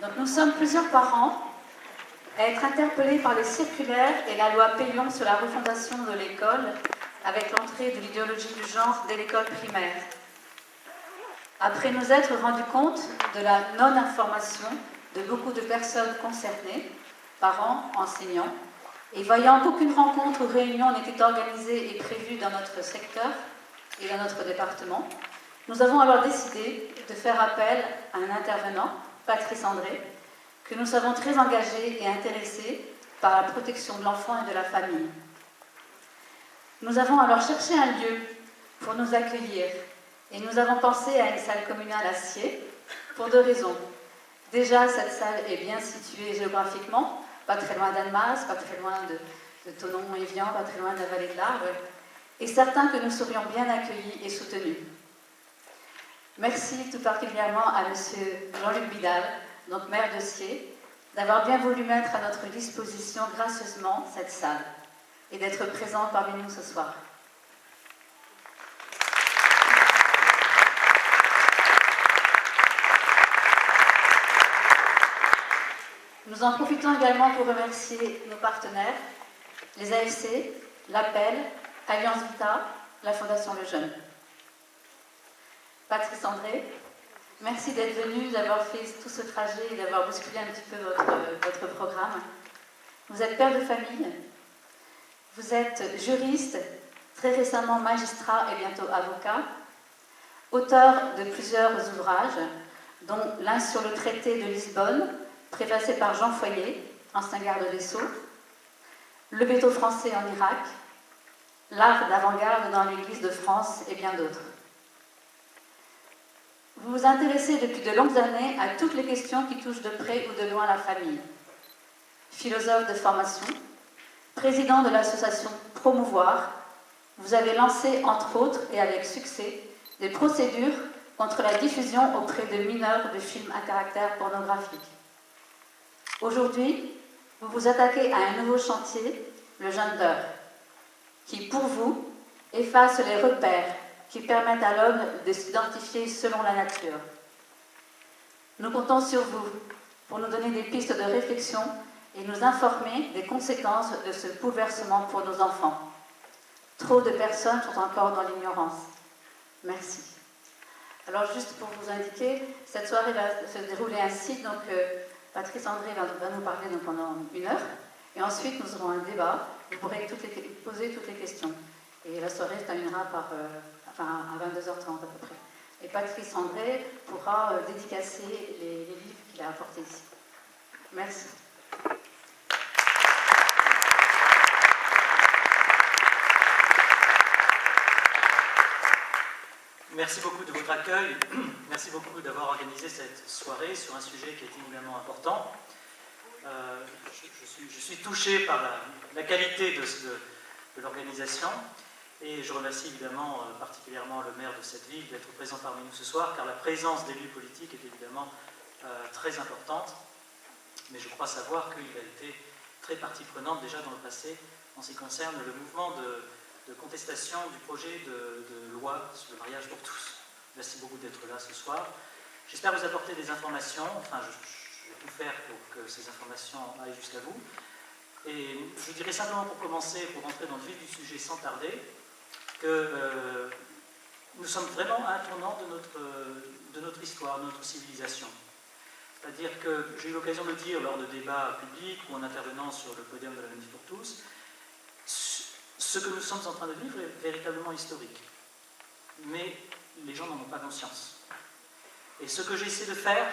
Donc nous sommes plusieurs parents à être interpellés par les circulaires et la loi Peillon sur la refondation de l'école avec l'entrée de l'idéologie du genre dès l'école primaire. Après nous être rendus compte de la non-information de beaucoup de personnes concernées, parents, enseignants, et voyant qu'aucune rencontre ou réunion n'était organisée et prévue dans notre secteur et dans notre département, nous avons alors décidé de faire appel à un intervenant, Patrice André, que nous savons très engagé et intéressé par la protection de l'enfant et de la famille. Nous avons alors cherché un lieu pour nous accueillir et nous avons pensé à une salle communale à Sciez pour deux raisons. Déjà, cette salle est bien située géographiquement, pas très loin d'Annemasse, pas très loin de Thonon-Évian, pas très loin de la vallée de l'Arve, et certain que nous serions bien accueillis et soutenus. Merci tout particulièrement à M. Jean-Luc Vidal, donc maire de Sciez, d'avoir bien voulu mettre à notre disposition gracieusement cette salle et d'être présent parmi nous ce soir. Nous en profitons également pour remercier nos partenaires, les AFC, l'Appel, Alliance Vita, la Fondation Le Jeune. Patrice André, merci d'être venu, d'avoir fait tout ce trajet et d'avoir bousculé un petit peu votre programme. Vous êtes père de famille, vous êtes juriste, très récemment magistrat et bientôt avocat, auteur de plusieurs ouvrages, dont l'un sur le traité de Lisbonne, préfacé par Jean Foyer, ancien garde des Sceaux, le béto français en Irak, l'art d'avant-garde dans l'Église de France et bien d'autres. Vous vous intéressez depuis de longues années à toutes les questions qui touchent de près ou de loin la famille. Philosophe de formation, président de l'association Promouvoir, vous avez lancé, entre autres et avec succès, des procédures contre la diffusion auprès de mineurs de films à caractère pornographique. Aujourd'hui, vous vous attaquez à un nouveau chantier, le gender, qui, pour vous, efface les repères qui permettent à l'homme de s'identifier selon la nature. Nous comptons sur vous pour nous donner des pistes de réflexion et nous informer des conséquences de ce bouleversement pour nos enfants. Trop de personnes sont encore dans l'ignorance. Merci. Alors, juste pour vous indiquer, cette soirée va se dérouler ainsi. Donc, Patrice André va nous parler donc, pendant 1 heure. Et ensuite, nous aurons un débat. Vous pourrez poser toutes les questions. Et la soirée se terminera à 22h30 à peu près. Et Patrice André pourra dédicacer les livres qu'il a apportés ici. Merci. Merci beaucoup de votre accueil. Merci beaucoup d'avoir organisé cette soirée sur un sujet qui est éminemment important. Je suis touché par la qualité de l'organisation et je remercie évidemment particulièrement le maire de cette ville d'être présent parmi nous ce soir, car la présence d'élus politiques est évidemment très importante, mais je crois savoir qu'il a été très partie prenante déjà dans le passé en ce qui concerne le mouvement de contestation du projet de loi sur le mariage pour tous. Merci beaucoup d'être là ce soir. J'espère vous apporter des informations, enfin je vais tout faire pour que ces informations aillent jusqu'à vous. Et je dirais simplement pour commencer, pour rentrer dans le vif du sujet sans tarder, que nous sommes vraiment à un tournant de notre histoire, de notre civilisation. C'est-à-dire que j'ai eu l'occasion de le dire lors de débats publics ou en intervenant sur le podium de la Manif pour tous, ce que nous sommes en train de vivre est véritablement historique. Mais les gens n'en ont pas conscience. Et ce que j'essaie de faire,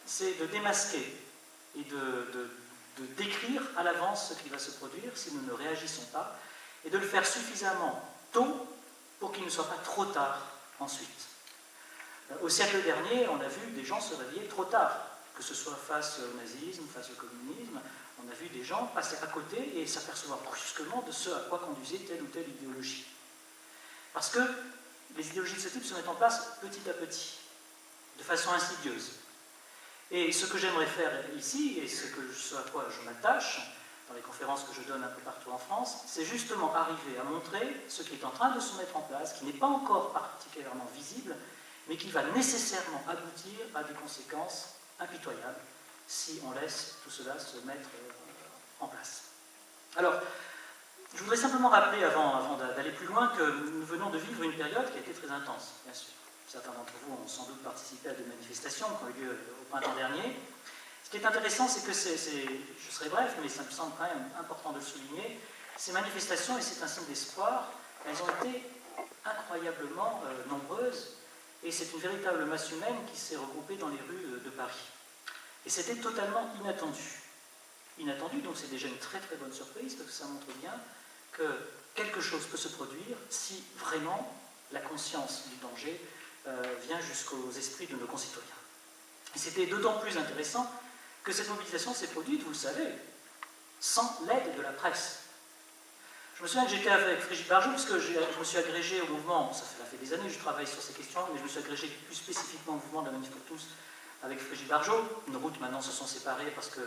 c'est de démasquer et de décrire à l'avance ce qui va se produire si nous ne réagissons pas, et de le faire suffisamment tôt pour qu'il ne soit pas trop tard ensuite. Au siècle dernier, on a vu des gens se réveiller trop tard, que ce soit face au nazisme, face au communisme. On a vu des gens passer à côté et s'apercevoir brusquement de ce à quoi conduisait telle ou telle idéologie. Parce que les idéologies de ce type se mettent en place petit à petit, de façon insidieuse. Et ce que j'aimerais faire ici, et ce à quoi je m'attache, dans les conférences que je donne un peu partout en France, c'est justement arriver à montrer ce qui est en train de se mettre en place, qui n'est pas encore particulièrement visible, mais qui va nécessairement aboutir à des conséquences impitoyables si on laisse tout cela se mettre en place. Alors, je voudrais simplement rappeler, avant d'aller plus loin, que nous venons de vivre une période qui a été très intense, bien sûr. Certains d'entre vous ont sans doute participé à des manifestations qui ont eu lieu au printemps dernier. Ce qui est intéressant, c'est que je serai bref, mais ça me semble quand même important de le souligner, ces manifestations, et c'est un signe d'espoir, elles ont été incroyablement nombreuses, et c'est une véritable masse humaine qui s'est regroupée dans les rues de Paris. Et c'était totalement inattendu. Inattendu, donc c'est déjà une très très bonne surprise, parce que ça montre bien que quelque chose peut se produire si vraiment la conscience du danger vient jusqu'aux esprits de nos concitoyens. Et c'était d'autant plus intéressant que cette mobilisation s'est produite, vous le savez, sans l'aide de la presse. Je me souviens que j'étais avec Frigide Barjot, parce que je me suis agrégé au mouvement, ça fait des années que je travaille sur ces questions, mais je me suis agrégé plus spécifiquement au mouvement de la Manif pour tous avec Frigide Barjot. Nos routes maintenant se sont séparées parce que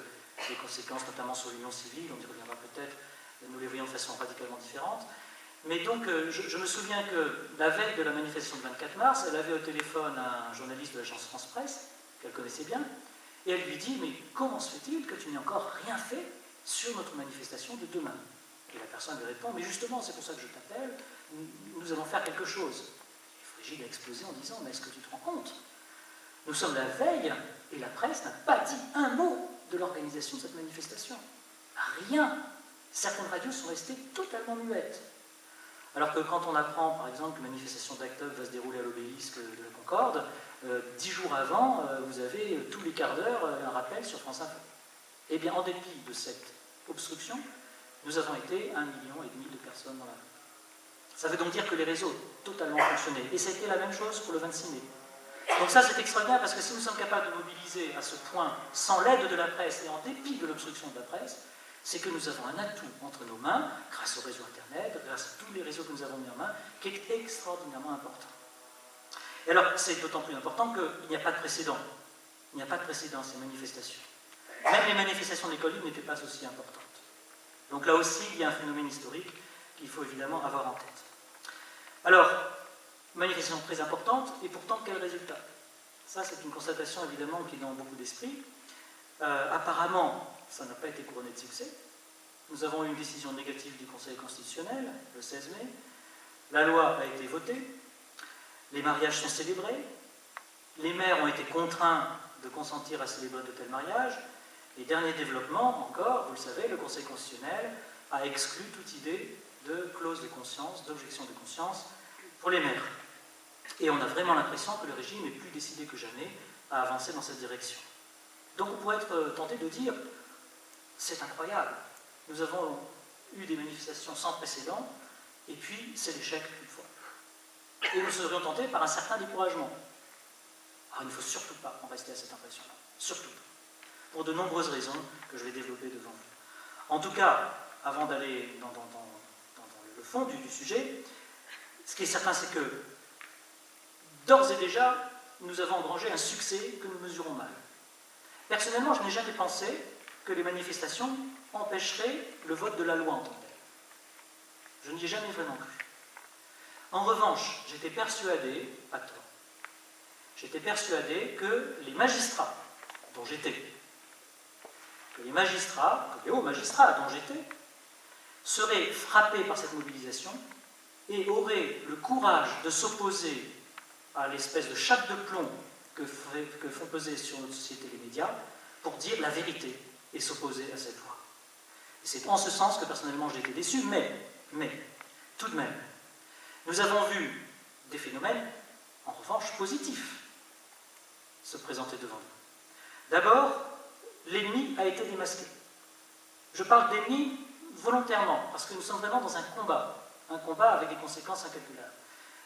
les conséquences, notamment sur l'union civile, on y reviendra peut-être, nous les voyons de façon radicalement différente. Mais donc, je me souviens que la veille de la manifestation du 24 mars, elle avait au téléphone un journaliste de l'agence France Presse, qu'elle connaissait bien, et elle lui dit « Mais comment se fait-il que tu n'aies encore rien fait sur notre manifestation de demain ?» Et la personne lui répond « Mais justement, c'est pour ça que je t'appelle, nous allons faire quelque chose. » Et Frigide a explosé en disant « Mais est-ce que tu te rends compte? Nous sommes la veille et la presse n'a pas dit un mot de l'organisation de cette manifestation. Rien. Certaines radios sont restées totalement muettes. Alors que quand on apprend, par exemple, que la manifestation d'Act Up va se dérouler à l'obélisque de la Concorde, 10 jours avant, vous avez tous les quarts d'heure un rappel sur France Info. Eh bien, en dépit de cette obstruction, nous avons été 1,5 million de personnes dans la rue. Ça veut donc dire que les réseaux ont totalement fonctionné. Et ça a été la même chose pour le 26 mai. Donc ça, c'est extraordinaire parce que si nous sommes capables de mobiliser à ce point, sans l'aide de la presse et en dépit de l'obstruction de la presse, c'est que nous avons un atout entre nos mains, grâce au réseau Internet, grâce à tous les réseaux que nous avons mis en main, qui est extraordinairement important. Et alors, c'est d'autant plus important qu'il n'y a pas de précédent. Il n'y a pas de précédent, ces manifestations. Même les manifestations de l'école libre n'étaient pas aussi importantes. Donc là aussi, il y a un phénomène historique qu'il faut évidemment avoir en tête. Alors, manifestation très importante, et pourtant, quel résultat? Ça, c'est une constatation évidemment qui est dans beaucoup d'esprits. Apparemment, ça n'a pas été couronné de succès. Nous avons eu une décision négative du Conseil constitutionnel le 16 mai. La loi a été votée. Les mariages sont célébrés. Les maires ont été contraints de consentir à célébrer de tels mariages. Et dernier développement, encore, vous le savez, le Conseil constitutionnel a exclu toute idée de clause de conscience, d'objection de conscience pour les maires. Et on a vraiment l'impression que le régime est plus décidé que jamais à avancer dans cette direction. Donc on pourrait être tenté de dire, c'est incroyable, nous avons eu des manifestations sans précédent, et puis c'est l'échec une fois. Et nous serions tentés par un certain découragement. Alors il ne faut surtout pas en rester à cette impression-là, surtout pas, pour de nombreuses raisons que je vais développer devant vous. En tout cas, avant d'aller dans le fond du sujet, ce qui est certain, c'est que d'ores et déjà, nous avons engrangé un succès que nous mesurons mal. Personnellement, je n'ai jamais pensé que les manifestations empêcheraient le vote de la loi en tant que telle. Je n'y ai jamais vraiment cru. En revanche, j'étais persuadé, pas tort, j'étais persuadé que les magistrats dont j'étais, que les hauts magistrats dont j'étais, seraient frappés par cette mobilisation et auraient le courage de s'opposer à l'espèce de chape de plomb que font peser sur notre société les médias pour dire la vérité et s'opposer à cette loi. Et c'est en ce sens que personnellement j'ai été déçu, mais tout de même, nous avons vu des phénomènes, en revanche, positifs se présenter devant nous. D'abord, l'ennemi a été démasqué. Je parle d'ennemi volontairement, parce que nous sommes vraiment dans un combat avec des conséquences incalculables.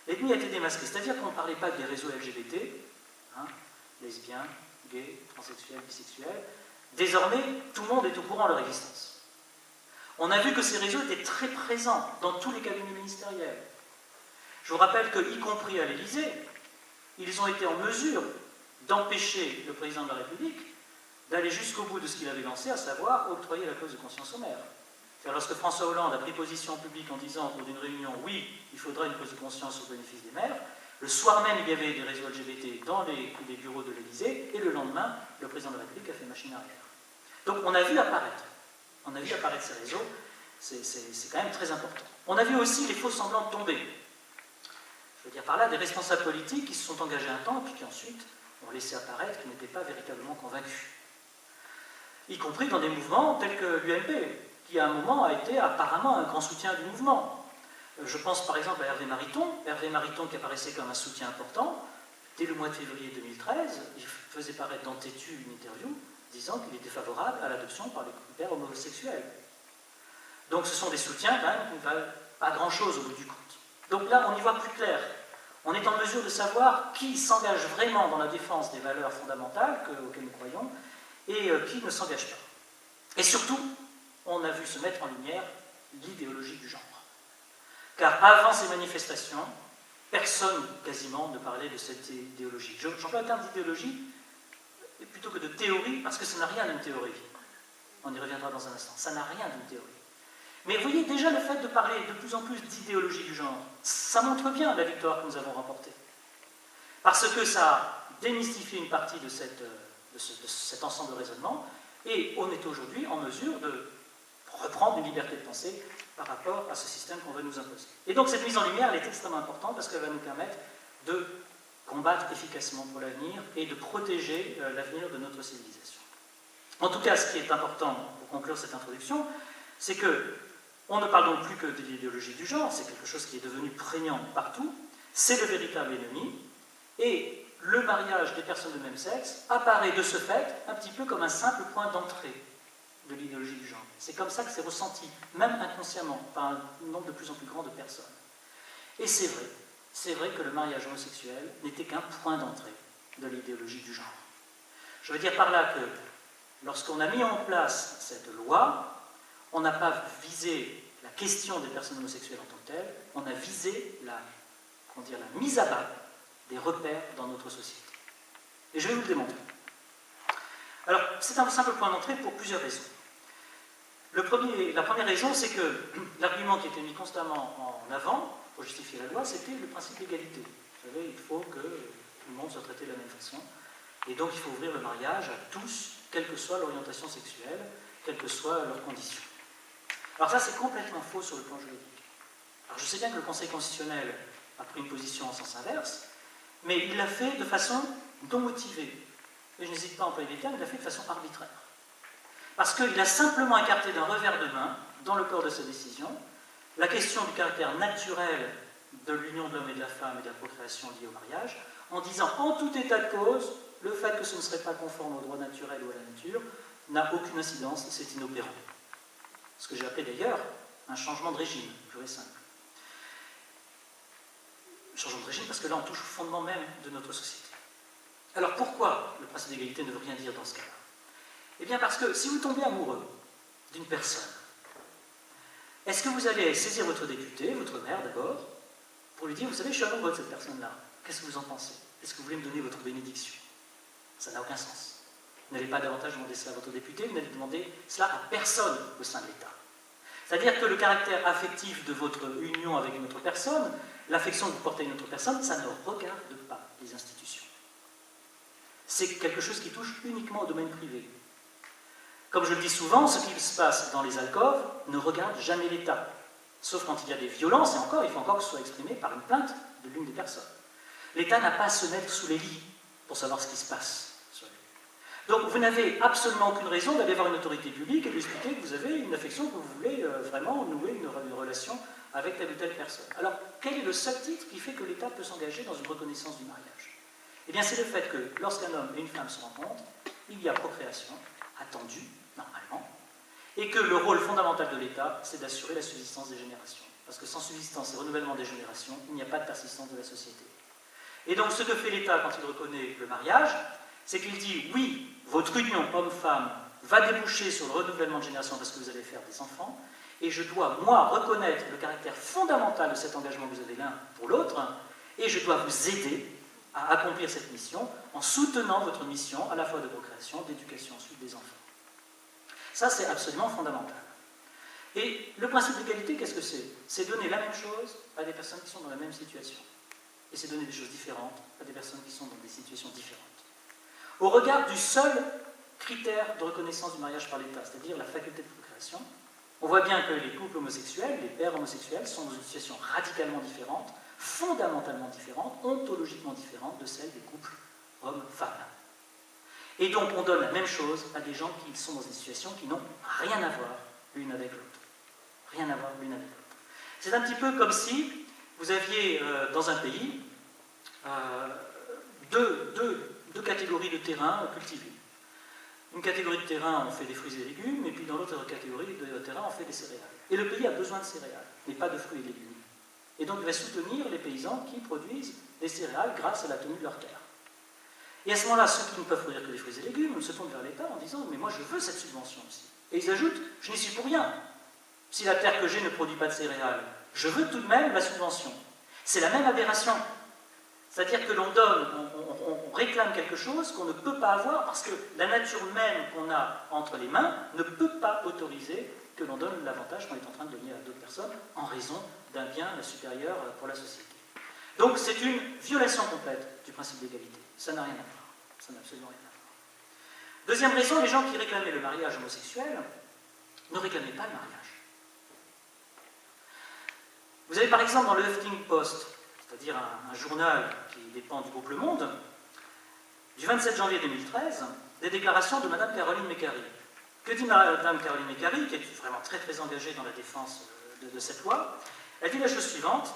L'ennemi a été démasqué, c'est-à-dire qu'on ne parlait pas des réseaux LGBT, lesbiens, gays, transsexuels, bisexuels. Désormais, tout le monde est au courant de leur existence. On a vu que ces réseaux étaient très présents dans tous les cabinets ministériels. Je vous rappelle qu'y compris à l'Élysée, ils ont été en mesure d'empêcher le président de la République d'aller jusqu'au bout de ce qu'il avait lancé, à savoir octroyer la clause de conscience aux maires. Lorsque François Hollande a pris position en public en disant au cours d'une réunion « oui, il faudra une clause de conscience au bénéfice des maires », Le soir même, il y avait des réseaux LGBT dans les bureaux de l'Élysée, et le lendemain, le président de la République a fait machine arrière. Donc on a vu apparaître ces réseaux, c'est quand même très important. On a vu aussi les faux semblants tomber. Je veux dire par là des responsables politiques qui se sont engagés un temps, et puis qui ensuite ont laissé apparaître qu'ils n'étaient pas véritablement convaincus. Y compris dans des mouvements tels que l'UMP, qui à un moment a été apparemment un grand soutien du mouvement. Je pense par exemple à Hervé Mariton qui apparaissait comme un soutien important. Dès le mois de février 2013, il faisait paraître dans Tétu une interview disant qu'il était favorable à l'adoption par les pères homosexuels. Donc ce sont des soutiens quand même qui ne valent pas grand-chose au bout du compte. Donc là, on y voit plus clair. On est en mesure de savoir qui s'engage vraiment dans la défense des valeurs fondamentales auxquelles nous croyons et qui ne s'engage pas. Et surtout, on a vu se mettre en lumière l'idéologie du genre. Car avant ces manifestations, personne quasiment ne parlait de cette idéologie. J'emploie le terme d'idéologie plutôt que de théorie, parce que ça n'a rien d'une théorie. On y reviendra dans un instant. Ça n'a rien d'une théorie. Mais vous voyez, déjà le fait de parler de plus en plus d'idéologie du genre, ça montre bien la victoire que nous avons remportée. Parce que ça a démystifié une partie de cet ensemble de raisonnement, et on est aujourd'hui en mesure de reprendre une liberté de pensée par rapport à ce système qu'on veut nous imposer. Et donc cette mise en lumière, elle est extrêmement importante parce qu'elle va nous permettre de combattre efficacement pour l'avenir et de protéger l'avenir de notre civilisation. En tout cas, ce qui est important pour conclure cette introduction, c'est que on ne parle donc plus que de l'idéologie du genre, c'est quelque chose qui est devenu prégnant partout, c'est le véritable ennemi, et le mariage des personnes de même sexe apparaît de ce fait un petit peu comme un simple point d'entrée de l'idéologie du genre. C'est comme ça que c'est ressenti, même inconsciemment, par un nombre de plus en plus grand de personnes. Et c'est vrai que le mariage homosexuel n'était qu'un point d'entrée de l'idéologie du genre. Je veux dire par là que lorsqu'on a mis en place cette loi, on n'a pas visé la question des personnes homosexuelles en tant que telles, on a visé la mise à bas des repères dans notre société. Et je vais vous le démontrer. Alors, c'est un simple point d'entrée pour plusieurs raisons. La première raison, c'est que l'argument qui était mis constamment en avant pour justifier la loi, c'était le principe d'égalité. Vous savez, il faut que tout le monde soit traité de la même façon, et donc il faut ouvrir le mariage à tous, quelle que soit l'orientation sexuelle, quelles que soient leurs conditions. Alors ça, c'est complètement faux sur le plan juridique. Alors je sais bien que le Conseil constitutionnel a pris une position en sens inverse, mais il l'a fait de façon non motivée. Et je n'hésite pas à employer les termes, il l'a fait de façon arbitraire. Parce qu'il a simplement écarté d'un revers de main, dans le corps de sa décision, la question du caractère naturel de l'union de l'homme et de la femme et de la procréation liée au mariage, en disant en tout état de cause, le fait que ce ne serait pas conforme au droit naturel ou à la nature n'a aucune incidence, c'est inopérant. Ce que j'ai appelé d'ailleurs un changement de régime, pur et simple. Changement de régime parce que là on touche au fondement même de notre société. Alors pourquoi le principe d'égalité ne veut rien dire dans ce cas-là? Eh bien parce que si vous tombez amoureux d'une personne, est-ce que vous allez saisir votre député, votre maire d'abord, pour lui dire, vous savez, je suis amoureux de cette personne-là, qu'est-ce que vous en pensez? Est-ce que vous voulez me donner votre bénédiction? Ça n'a aucun sens. Vous n'allez pas davantage demander cela à votre député, vous n'allez demander cela à personne au sein de l'État. C'est-à-dire que le caractère affectif de votre union avec une autre personne, l'affection que vous portez à une autre personne, ça ne regarde pas les institutions. C'est quelque chose qui touche uniquement au domaine privé. Comme je le dis souvent, ce qui se passe dans les alcôves ne regarde jamais l'État. Sauf quand il y a des violences, et encore, il faut encore que ce soit exprimé par une plainte de l'une des personnes. L'État n'a pas à se mettre sous les lits pour savoir ce qui se passe sur les lits. Donc vous n'avez absolument aucune raison d'aller voir une autorité publique et de lui expliquer que vous avez une affection, que vous voulez vraiment nouer une relation avec telle ou telle personne. Alors, quel est le seul titre qui fait que l'État peut s'engager dans une reconnaissance du mariage? Eh bien, c'est le fait que lorsqu'un homme et une femme se rencontrent, il y a procréation, attendue, normalement, et que le rôle fondamental de l'État, c'est d'assurer la subsistance des générations. Parce que sans subsistance et renouvellement des générations, il n'y a pas de persistance de la société. Et donc, ce que fait l'État quand il reconnaît le mariage, c'est qu'il dit, oui, votre union homme-femme va déboucher sur le renouvellement de générations parce que vous allez faire des enfants, et je dois, moi, reconnaître le caractère fondamental de cet engagement que vous avez l'un pour l'autre, et je dois vous aider à accomplir cette mission en soutenant votre mission à la fois de procréation, d'éducation ensuite des enfants. Ça, c'est absolument fondamental. Et le principe d'égalité, qu'est-ce que c'est? C'est donner la même chose à des personnes qui sont dans la même situation. Et c'est donner des choses différentes à des personnes qui sont dans des situations différentes. Au regard du seul critère de reconnaissance du mariage par l'État, c'est-à-dire la faculté de procréation, on voit bien que les couples homosexuels, les pères homosexuels, sont dans une situation radicalement différente, fondamentalement différente, ontologiquement différente de celle des couples hommes-femmes. Et donc on donne la même chose à des gens qui sont dans des situations qui n'ont rien à voir l'une avec l'autre. Rien à voir l'une avec l'autre. C'est un petit peu comme si vous aviez dans un pays deux catégories de terrain cultivés. Une catégorie de terrain, on fait des fruits et légumes, et puis dans l'autre catégorie de terrain, on fait des céréales. Et le pays a besoin de céréales, mais pas de fruits et légumes. Et donc il va soutenir les paysans qui produisent des céréales grâce à la tenue de leur terre. Et à ce moment-là, ceux qui ne peuvent produire que des fruits et légumes se tournent vers l'État en disant « mais moi je veux cette subvention aussi ». Et ils ajoutent « je n'y suis pour rien. Si la terre que j'ai ne produit pas de céréales, je veux tout de même la subvention ». C'est la même aberration. C'est-à-dire que l'on donne, on réclame quelque chose qu'on ne peut pas avoir parce que la nature même qu'on a entre les mains ne peut pas autoriser que l'on donne l'avantage qu'on est en train de donner à d'autres personnes en raison d'un bien supérieur pour la société. Donc c'est une violation complète du principe d'égalité. Ça n'a rien à voir. Ça n'a absolument rien à voir. Deuxième raison, les gens qui réclamaient le mariage homosexuel ne réclamaient pas le mariage. Vous avez par exemple dans le Huffington Post, c'est-à-dire un journal qui dépend du groupe Le Monde, du 27 janvier 2013, des déclarations de Mme Caroline Mécary. Que dit Mme Caroline Mécary, qui est vraiment très très engagée dans la défense de cette loi? Elle dit la chose suivante: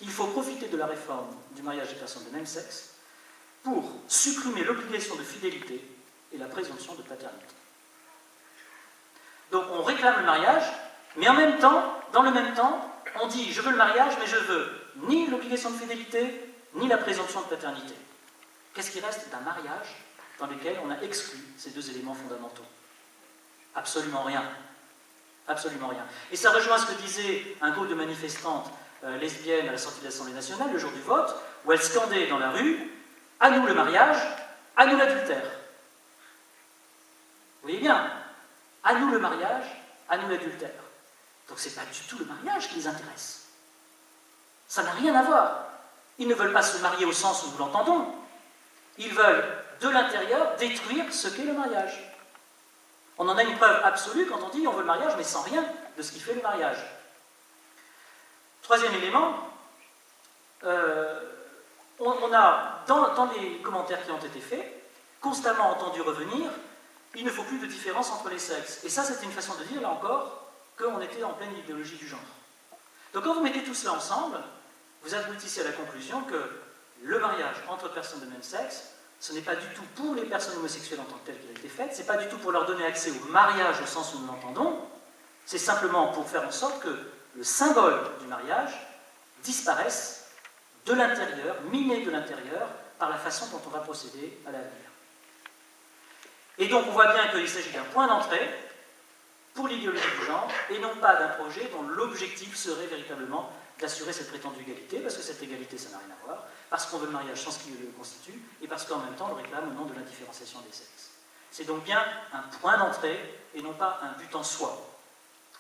il faut profiter de la réforme du mariage des personnes de même sexe pour supprimer l'obligation de fidélité et la présomption de paternité. Donc on réclame le mariage, mais en même temps, dans le même temps, on dit je veux le mariage, mais je veux ni l'obligation de fidélité, ni la présomption de paternité. Qu'est-ce qui reste d'un mariage dans lequel on a exclu ces deux éléments fondamentaux? Absolument rien. Absolument rien. Et ça rejoint ce que disait un groupe de manifestantes lesbiennes à la sortie de l'Assemblée nationale le jour du vote, où elles scandaient dans la rue « à nous le mariage, à nous l'adultère ». Vous voyez bien, à nous le mariage, à nous l'adultère. Donc ce n'est pas du tout le mariage qui les intéresse. Ça n'a rien à voir. Ils ne veulent pas se marier au sens où nous l'entendons. Ils veulent, de l'intérieur, détruire ce qu'est le mariage. On en a une preuve absolue quand on dit on veut le mariage, mais sans rien de ce qui fait le mariage. Troisième élément, on a, dans les commentaires qui ont été faits, constamment entendu revenir il ne faut plus de différence entre les sexes. Et ça, c'était une façon de dire, là encore, qu'on était en pleine idéologie du genre. Donc quand vous mettez tout cela ensemble, vous aboutissez à la conclusion que le mariage entre personnes de même sexe, ce n'est pas du tout pour les personnes homosexuelles en tant que telles qu'il a été fait, ce n'est pas du tout pour leur donner accès au mariage au sens où nous l'entendons, c'est simplement pour faire en sorte que le symbole du mariage disparaisse de l'intérieur, miné de l'intérieur, par la façon dont on va procéder à l'avenir. Et donc on voit bien qu'il s'agit d'un point d'entrée pour l'idéologie du genre, et non pas d'un projet dont l'objectif serait véritablement d'assurer cette prétendue égalité, parce que cette égalité, ça n'a rien à voir, parce qu'on veut le mariage sans ce qui le constitue, et parce qu'en même temps, on le réclame au nom de l'indifférenciation des sexes. C'est donc bien un point d'entrée, et non pas un but en soi.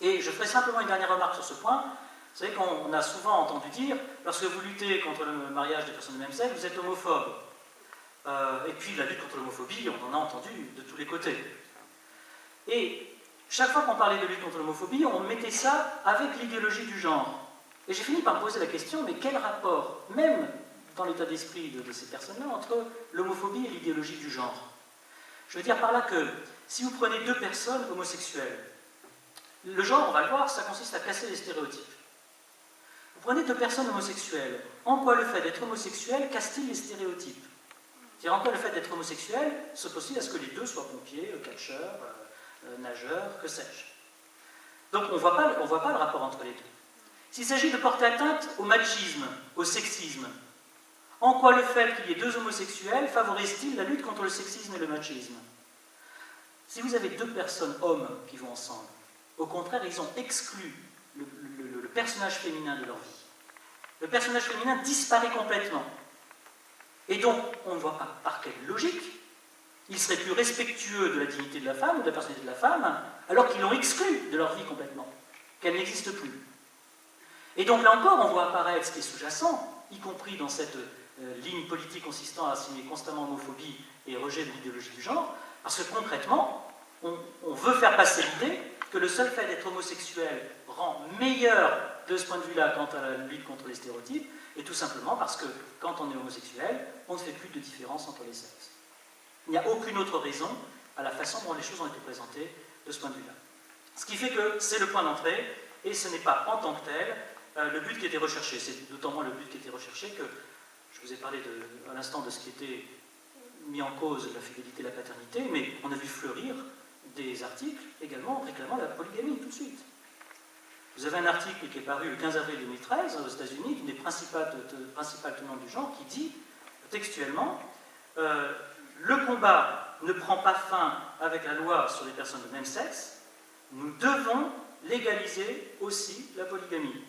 Et je ferai simplement une dernière remarque sur ce point. Vous savez qu'on a souvent entendu dire, lorsque vous luttez contre le mariage des personnes de même sexe, vous êtes homophobe. Et puis la lutte contre l'homophobie, on en a entendu de tous les côtés. Et chaque fois qu'on parlait de lutte contre l'homophobie, on mettait ça avec l'idéologie du genre. Et j'ai fini par me poser la question, mais quel rapport, même dans l'état d'esprit de ces personnes-là, entre l'homophobie et l'idéologie du genre? Je veux dire par là que, si vous prenez deux personnes homosexuelles, le genre, on va le voir, ça consiste à casser les stéréotypes. Vous prenez deux personnes homosexuelles, en quoi le fait d'être homosexuel casse-t-il les stéréotypes? C'est-à-dire en quoi le fait d'être homosexuel s'oppose à ce que les deux soient pompiers, catcheurs, nageurs, que sais-je. Donc on ne voit pas le rapport entre les deux. S'il s'agit de porter atteinte au machisme, au sexisme, en quoi le fait qu'il y ait deux homosexuels favorise-t-il la lutte contre le sexisme et le machisme? Si vous avez deux personnes, hommes, qui vont ensemble, au contraire, ils ont exclu le personnage féminin de leur vie. Le personnage féminin disparaît complètement. Et donc, on ne voit pas par quelle logique ils seraient plus respectueux de la dignité de la femme ou de la personnalité de la femme, alors qu'ils l'ont exclue de leur vie complètement, qu'elle n'existe plus. Et donc là encore, on voit apparaître ce qui est sous-jacent, y compris dans cette ligne politique consistant à assigner constamment homophobie et rejet de l'idéologie du genre, parce que concrètement, on veut faire passer l'idée que le seul fait d'être homosexuel rend meilleur de ce point de vue-là quant à la lutte contre les stéréotypes, et tout simplement parce que quand on est homosexuel, on ne fait plus de différence entre les sexes. Il n'y a aucune autre raison à la façon dont les choses ont été présentées de ce point de vue-là. Ce qui fait que c'est le point d'entrée, et ce n'est pas en tant que tel le but qui était recherché. C'est d'autant moins le but qui était recherché que je vous ai parlé à l'instant de ce qui était mis en cause, la fidélité et la paternité, mais on a vu fleurir des articles également réclamant la polygamie tout de suite. Vous avez un article qui est paru le 15 avril 2013 aux États-Unis, une des principales tenantes du genre, qui dit textuellement le combat ne prend pas fin avec la loi sur les personnes de même sexe, nous devons légaliser aussi la polygamie.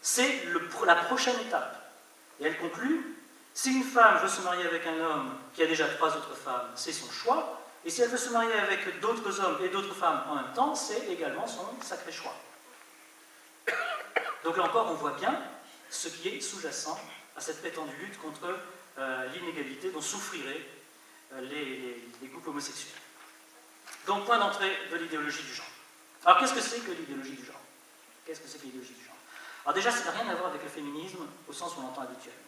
C'est la prochaine étape. Et elle conclut, si une femme veut se marier avec un homme qui a déjà 3 autres femmes, c'est son choix, et si elle veut se marier avec d'autres hommes et d'autres femmes en même temps, c'est également son sacré choix. Donc là encore, on voit bien ce qui est sous-jacent à cette prétendue lutte contre l'inégalité dont souffriraient les couples homosexuels. Donc, point d'entrée de l'idéologie du genre. Alors, qu'est-ce que c'est que l'idéologie du genre? Qu'est-ce que c'est que l'idéologie du genre? Alors déjà, ça n'a rien à voir avec le féminisme au sens où on l'entend habituellement.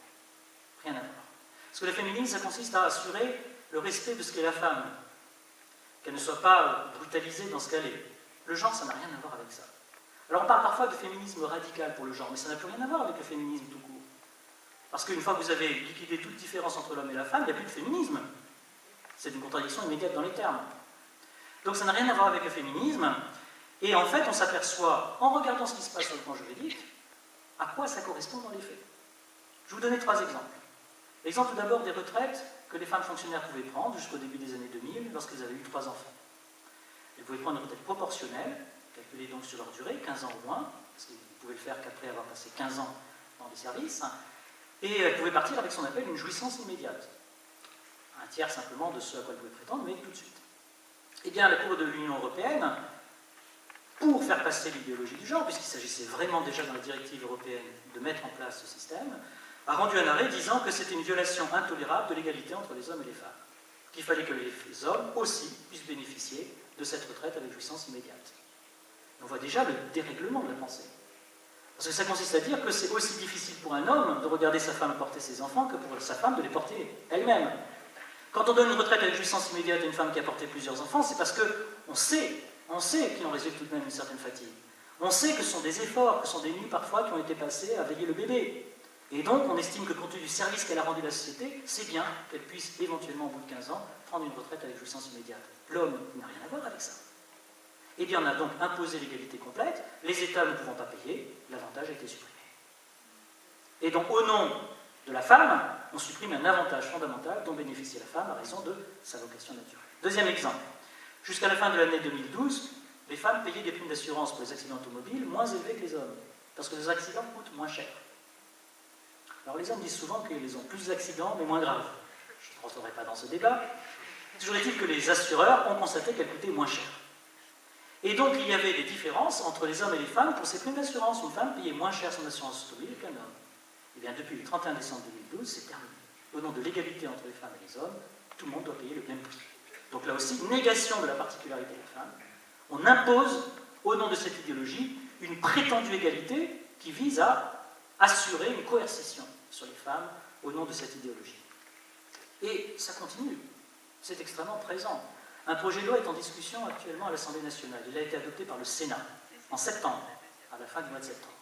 Rien à voir. Parce que le féminisme, ça consiste à assurer le respect de ce qu'est la femme, qu'elle ne soit pas brutalisée dans ce qu'elle est. Le genre, ça n'a rien à voir avec ça. Alors on parle parfois de féminisme radical pour le genre, mais ça n'a plus rien à voir avec le féminisme tout court. Parce qu'une fois que vous avez liquidé toute différence entre l'homme et la femme, il n'y a plus de féminisme. C'est une contradiction immédiate dans les termes. Donc ça n'a rien à voir avec le féminisme, et en fait on s'aperçoit, en regardant ce qui se passe sur le plan juridique, à quoi ça correspond dans les faits. Je vais vous donner 3 exemples. L'exemple d'abord des retraites que les femmes fonctionnaires pouvaient prendre jusqu'au début des années 2000 lorsqu'elles avaient eu 3 enfants. Elles pouvaient prendre une retraite proportionnelle, calculée donc sur leur durée, 15 ans au moins, parce qu'ils ne pouvaient le faire qu'après avoir passé 15 ans dans les services, et elles pouvaient partir avec ce qu'on appelle une jouissance immédiate. Un tiers simplement de ce à quoi elles pouvaient prétendre, mais tout de suite. Eh bien, la Cour de l'Union européenne, pour faire passer l'idéologie du genre, puisqu'il s'agissait vraiment déjà dans la directive européenne de mettre en place ce système, a rendu un arrêt disant que c'était une violation intolérable de l'égalité entre les hommes et les femmes, qu'il fallait que les hommes aussi puissent bénéficier de cette retraite avec jouissance immédiate. On voit déjà le dérèglement de la pensée. Parce que ça consiste à dire que c'est aussi difficile pour un homme de regarder sa femme porter ses enfants que pour sa femme de les porter elle-même. Quand on donne une retraite avec jouissance immédiate à une femme qui a porté plusieurs enfants, c'est parce qu'on sait qu'il en résulte tout de même une certaine fatigue. On sait que ce sont des efforts, que ce sont des nuits parfois qui ont été passées à veiller le bébé. Et donc on estime que compte tenu du service qu'elle a rendu à la société, c'est bien qu'elle puisse éventuellement au bout de 15 ans prendre une retraite avec jouissance immédiate. L'homme n'a rien à voir avec ça. Eh bien on a donc imposé l'égalité complète, les États ne pouvant pas payer, l'avantage a été supprimé. Et donc au nom de la femme, on supprime un avantage fondamental dont bénéficie la femme à raison de sa vocation naturelle. Deuxième exemple. Jusqu'à la fin de l'année 2012, les femmes payaient des primes d'assurance pour les accidents automobiles moins élevées que les hommes, parce que les accidents coûtent moins cher. Alors les hommes disent souvent qu'ils ont plus d'accidents, mais moins graves. Je ne rentrerai pas dans ce débat. Toujours est-il que les assureurs ont constaté qu'elles coûtaient moins cher. Et donc il y avait des différences entre les hommes et les femmes pour ces primes d'assurance. Une femme payait moins cher son assurance automobile qu'un homme. Eh bien depuis le 31 décembre 2012, c'est terminé. Au nom de l'égalité entre les femmes et les hommes, tout le monde doit payer le même prix. Donc là aussi, négation de la particularité de la femme. On impose, au nom de cette idéologie, une prétendue égalité qui vise à assurer une coercition sur les femmes au nom de cette idéologie. Et ça continue. C'est extrêmement présent. Un projet de loi est en discussion actuellement à l'Assemblée nationale. Il a été adopté par le Sénat en septembre, à la fin du mois de septembre.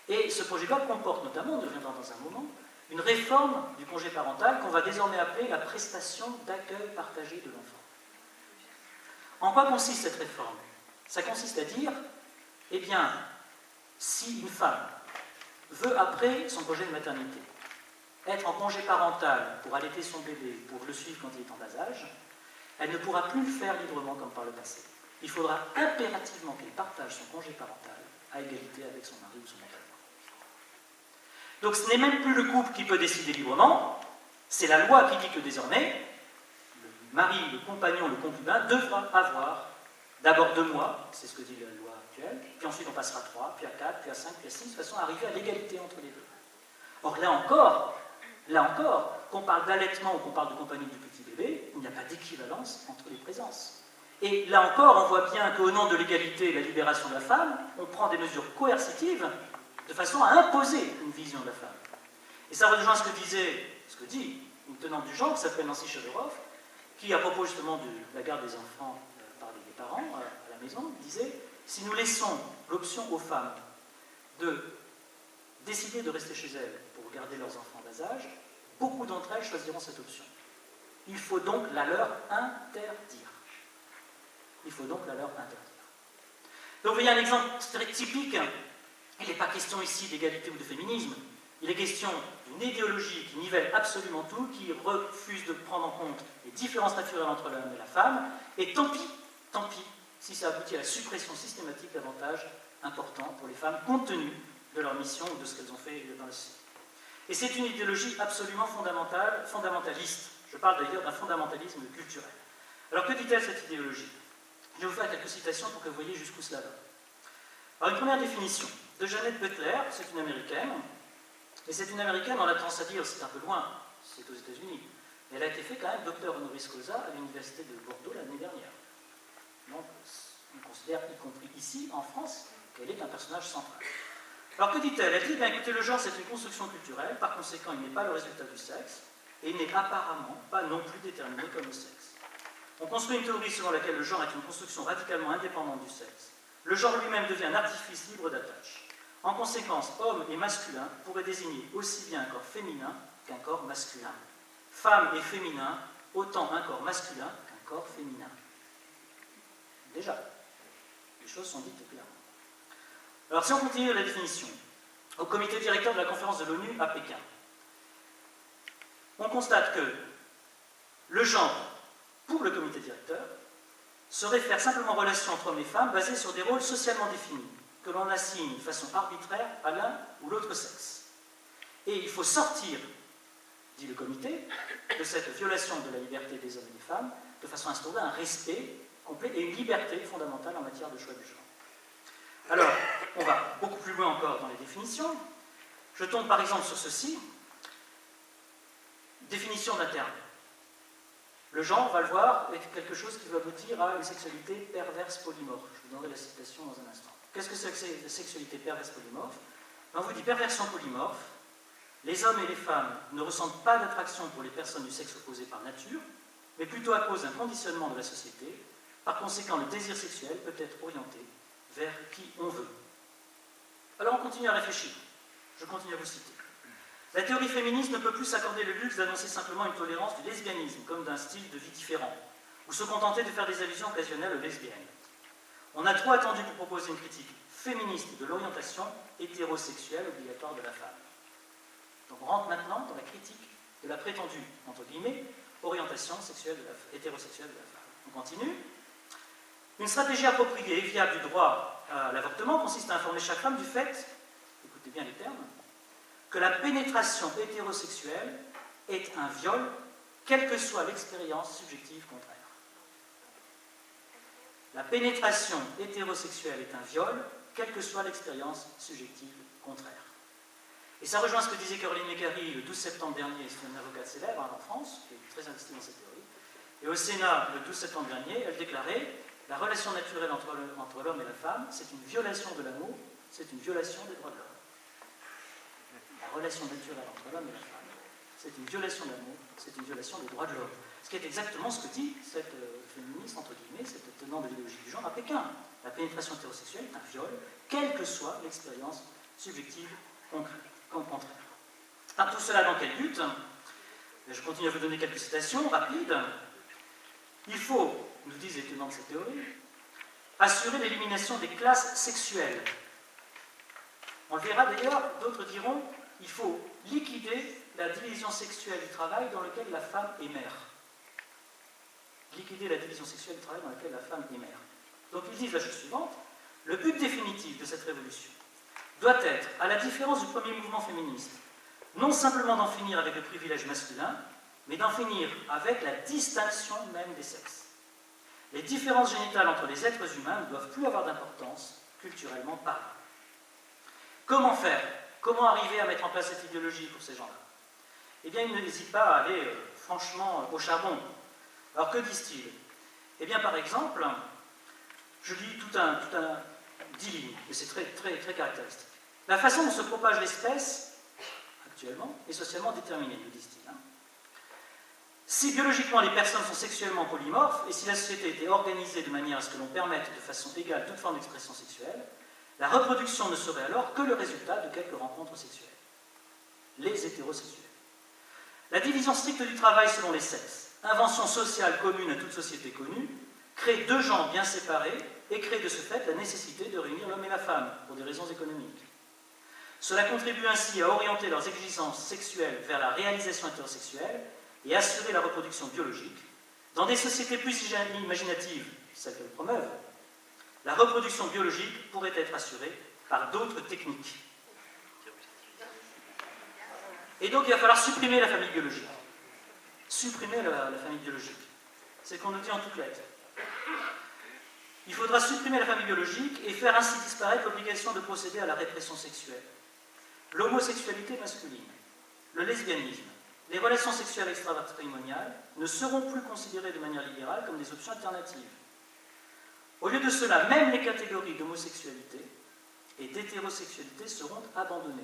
Et ce projet de loi comporte notamment, on y reviendra dans un moment, une réforme du congé parental qu'on va désormais appeler la prestation d'accueil partagé de l'enfant. En quoi consiste cette réforme? Ça consiste à dire, eh bien, si une femme veut, après son congé de maternité, être en congé parental pour allaiter son bébé, pour le suivre quand il est en bas âge, elle ne pourra plus le faire librement comme par le passé. Il faudra impérativement qu'elle partage son congé parental à égalité avec son mari ou son compagnon. Donc ce n'est même plus le couple qui peut décider librement, c'est la loi qui dit que désormais, le mari, le compagnon, le concubin devra avoir d'abord 2 mois, c'est ce que dit la loi actuelle, puis ensuite on passera à 3, puis à 4, puis à 5, puis à 6, de façon à arriver à l'égalité entre les deux. Or, là encore, qu'on parle d'allaitement ou qu'on parle de compagnie du petit bébé, il n'y a pas d'équivalence entre les présences. Et là encore, on voit bien qu'au nom de l'égalité et de la libération de la femme, on prend des mesures coercitives de façon à imposer une vision de la femme. Et ça rejoint ce que dit une tenante du genre qui s'appelle Nancy Chodorov, qui, à propos justement de la garde des enfants par les parents à la maison, disait « Si nous laissons l'option aux femmes de décider de rester chez elles pour garder leurs enfants en bas âge, beaucoup d'entre elles choisiront cette option. Il faut donc la leur interdire. Il faut donc la leur interdire. » Donc vous voyez un exemple très typique. Il n'est pas question ici d'égalité ou de féminisme. Il est question d'une idéologie qui nivelle absolument tout, qui refuse de prendre en compte les différences naturelles entre l'homme et la femme, et tant pis, si ça aboutit à la suppression systématique d'avantages importants pour les femmes, compte tenu de leur mission ou de ce qu'elles ont fait dans la société. Et c'est une idéologie absolument fondamentaliste. Je parle d'ailleurs d'un fondamentalisme culturel. Alors que dit-elle cette idéologie? Je vais vous faire quelques citations pour que vous voyez jusqu'où cela va. Alors une première définition de Janet Butler, c'est une américaine, et c'est une américaine, on a tendance à dire, c'est un peu loin, c'est aux États-Unis, mais elle a été faite quand même docteur honoris causa à l'université de Bordeaux l'année dernière. Donc on considère, y compris ici, en France, qu'elle est un personnage central. Alors que dit-elle? Elle dit, bien écoutez, le genre c'est une construction culturelle, par conséquent il n'est pas le résultat du sexe, et il n'est apparemment pas non plus déterminé comme le sexe. On construit une théorie selon laquelle le genre est une construction radicalement indépendante du sexe. Le genre lui-même devient un artifice libre d'attache. En conséquence, homme et masculin pourraient désigner aussi bien un corps féminin qu'un corps masculin. Femme et féminin, autant un corps masculin qu'un corps féminin. Déjà, les choses sont dites clairement. Alors si on continue la définition, au comité directeur de la conférence de l'ONU à Pékin, on constate que le genre, pour le comité directeur, se réfère simplement aux relations entre hommes et femmes basées sur des rôles socialement définis, que l'on assigne de façon arbitraire à l'un ou l'autre sexe. Et il faut sortir, dit le comité, de cette violation de la liberté des hommes et des femmes, de façon à instaurer un respect complet et une liberté fondamentale en matière de choix du genre. Alors, on va beaucoup plus loin encore dans les définitions. Je tombe par exemple sur ceci. Définition d'un terme. Le genre, on va le voir, est quelque chose qui va aboutir à une sexualité perverse polymorphe. Je vous donnerai la citation dans un instant. Qu'est-ce que c'est que la sexualité perverse polymorphe? On vous dit perversion polymorphe. Les hommes et les femmes ne ressentent pas d'attraction pour les personnes du sexe opposé par nature, mais plutôt à cause d'un conditionnement de la société. Par conséquent, le désir sexuel peut être orienté vers qui on veut. Alors on continue à réfléchir. Je continue à vous citer. La théorie féministe ne peut plus s'accorder le luxe d'annoncer simplement une tolérance du lesbianisme comme d'un style de vie différent, ou se contenter de faire des allusions occasionnelles aux lesbiennes. On a trop attendu pour proposer une critique féministe de l'orientation hétérosexuelle obligatoire de la femme. Donc on rentre maintenant dans la critique de la prétendue, entre guillemets, orientation sexuelle hétérosexuelle de la femme. On continue. Une stratégie appropriée et viable du droit à l'avortement consiste à informer chaque femme du fait, écoutez bien les termes, que la pénétration hétérosexuelle est un viol, quelle que soit l'expérience subjective contraire. La pénétration hétérosexuelle est un viol, quelle que soit l'expérience subjective contraire. Et ça rejoint ce que disait Caroline Mécari le 12 septembre dernier, c'est une avocate célèbre en France, qui est très investie dans cette théorie. Et au Sénat, le 12 septembre dernier, elle déclarait « La relation naturelle entre l'homme et la femme, c'est une violation de l'amour, c'est une violation des droits de l'homme. » La relation naturelle entre l'homme et la femme, c'est une violation de l'amour, c'est une violation des droits de l'homme. Ce qui est exactement ce que dit cette féministe, entre guillemets, cette tenante de l'idéologie du genre à Pékin. La pénétration hétérosexuelle est un viol, quelle que soit l'expérience subjective contraire. Alors tout cela dans quel but? Je continue à vous donner quelques citations rapides. Il faut, nous disent les tenants de cette théorie, assurer l'élimination des classes sexuelles. On le verra d'ailleurs, d'autres diront, il faut liquider la division sexuelle du travail dans laquelle la femme est mère. Liquider la division sexuelle du travail dans laquelle la femme est mère. Donc ils disent la chose suivante, le but définitif de cette révolution doit être, à la différence du premier mouvement féministe, non simplement d'en finir avec le privilège masculin, mais d'en finir avec la distinction même des sexes. Les différences génitales entre les êtres humains ne doivent plus avoir d'importance, culturellement parlant. Comment faire? Comment arriver à mettre en place cette idéologie pour ces gens-là? Eh bien, ils n'hésitent pas à aller franchement au charbon. Alors, que disent-ils? Eh bien, par exemple, je lis tout un 10 lignes, et c'est très, très, très caractéristique. La façon dont se propage l'espèce, actuellement, est socialement déterminée, nous disent-ils. Si biologiquement les personnes sont sexuellement polymorphes, et si la société était organisée de manière à ce que l'on permette de façon égale toute forme d'expression sexuelle, la reproduction ne serait alors que le résultat de quelques rencontres sexuelles. Les hétérosexuels. La division stricte du travail selon les sexes, invention sociale commune à toute société connue, crée deux genres bien séparés et crée de ce fait la nécessité de réunir l'homme et la femme pour des raisons économiques. Cela contribue ainsi à orienter leurs exigences sexuelles vers la réalisation hétérosexuelle et assurer la reproduction biologique. Dans des sociétés plus imaginatives, celles qu'elles promeuvent, la reproduction biologique pourrait être assurée par d'autres techniques. Et donc il va falloir supprimer la famille biologique. Supprimer la famille biologique. C'est ce qu'on nous dit en toutes lettres. Il faudra supprimer la famille biologique et faire ainsi disparaître l'obligation de procéder à la répression sexuelle. L'homosexualité masculine, le lesbianisme, les relations sexuelles extra-matrimoniales ne seront plus considérées de manière libérale comme des options alternatives. Au lieu de cela, même les catégories d'homosexualité et d'hétérosexualité seront abandonnées.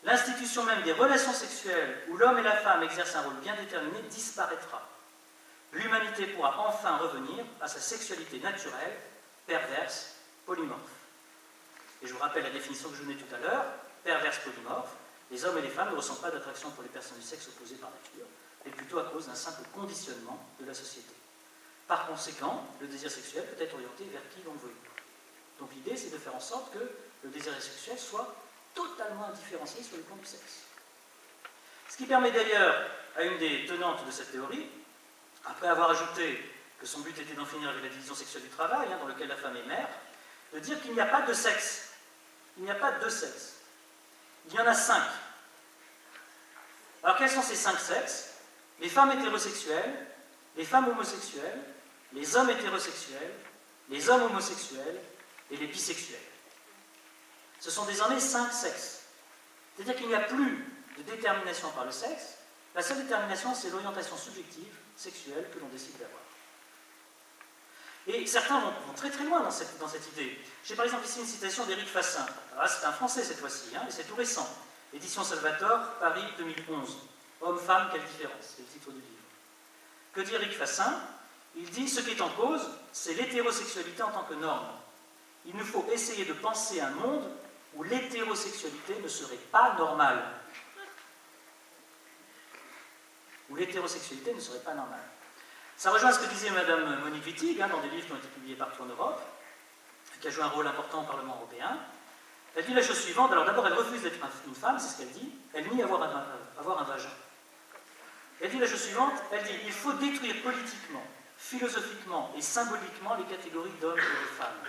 L'institution même des relations sexuelles où l'homme et la femme exercent un rôle bien déterminé disparaîtra. L'humanité pourra enfin revenir à sa sexualité naturelle, perverse, polymorphe. Et je vous rappelle la définition que je vous donnais tout à l'heure, perverse, polymorphe, les hommes et les femmes ne ressentent pas d'attraction pour les personnes du sexe opposé par nature, mais plutôt à cause d'un simple conditionnement de la société. Par conséquent, le désir sexuel peut être orienté vers qui l'on veut. Donc l'idée, c'est de faire en sorte que le désir sexuel soit totalement indifférencié sur le plan du sexe. Ce qui permet d'ailleurs à une des tenantes de cette théorie, après avoir ajouté que son but était d'en finir avec la division sexuelle du travail, dans lequel la femme est mère, de dire qu'il n'y a pas de sexe. Il n'y a pas de sexe. Il y en a 5. Alors quels sont ces 5 sexes? Les femmes hétérosexuelles, les femmes homosexuelles, les hommes hétérosexuels, les hommes homosexuels et les bisexuels. Ce sont désormais 5 sexes. C'est-à-dire qu'il n'y a plus de détermination par le sexe. La seule détermination, c'est l'orientation subjective sexuelle que l'on décide d'avoir. Et certains vont très très loin dans cette idée. J'ai par exemple ici une citation d'Éric Fassin. C'est un Français cette fois-ci, et c'est tout récent. Édition Salvator, Paris 2011. Homme-femme, quelle différence? C'est le titre du livre. Que dit Éric Fassin? Il dit: ce qui est en cause, c'est l'hétérosexualité en tant que norme. Il nous faut essayer de penser un monde où l'hétérosexualité ne serait pas normale. Où l'hétérosexualité ne serait pas normale. Ça rejoint ce que disait Madame Monique Wittig dans des livres qui ont été publiés partout en Europe, qui a joué un rôle important au Parlement européen. Elle dit la chose suivante. Alors d'abord, elle refuse d'être une femme, c'est ce qu'elle dit. Elle nie avoir un vagin. Elle dit la chose suivante. Elle dit: il faut détruire politiquement, philosophiquement et symboliquement les catégories d'hommes et de femmes.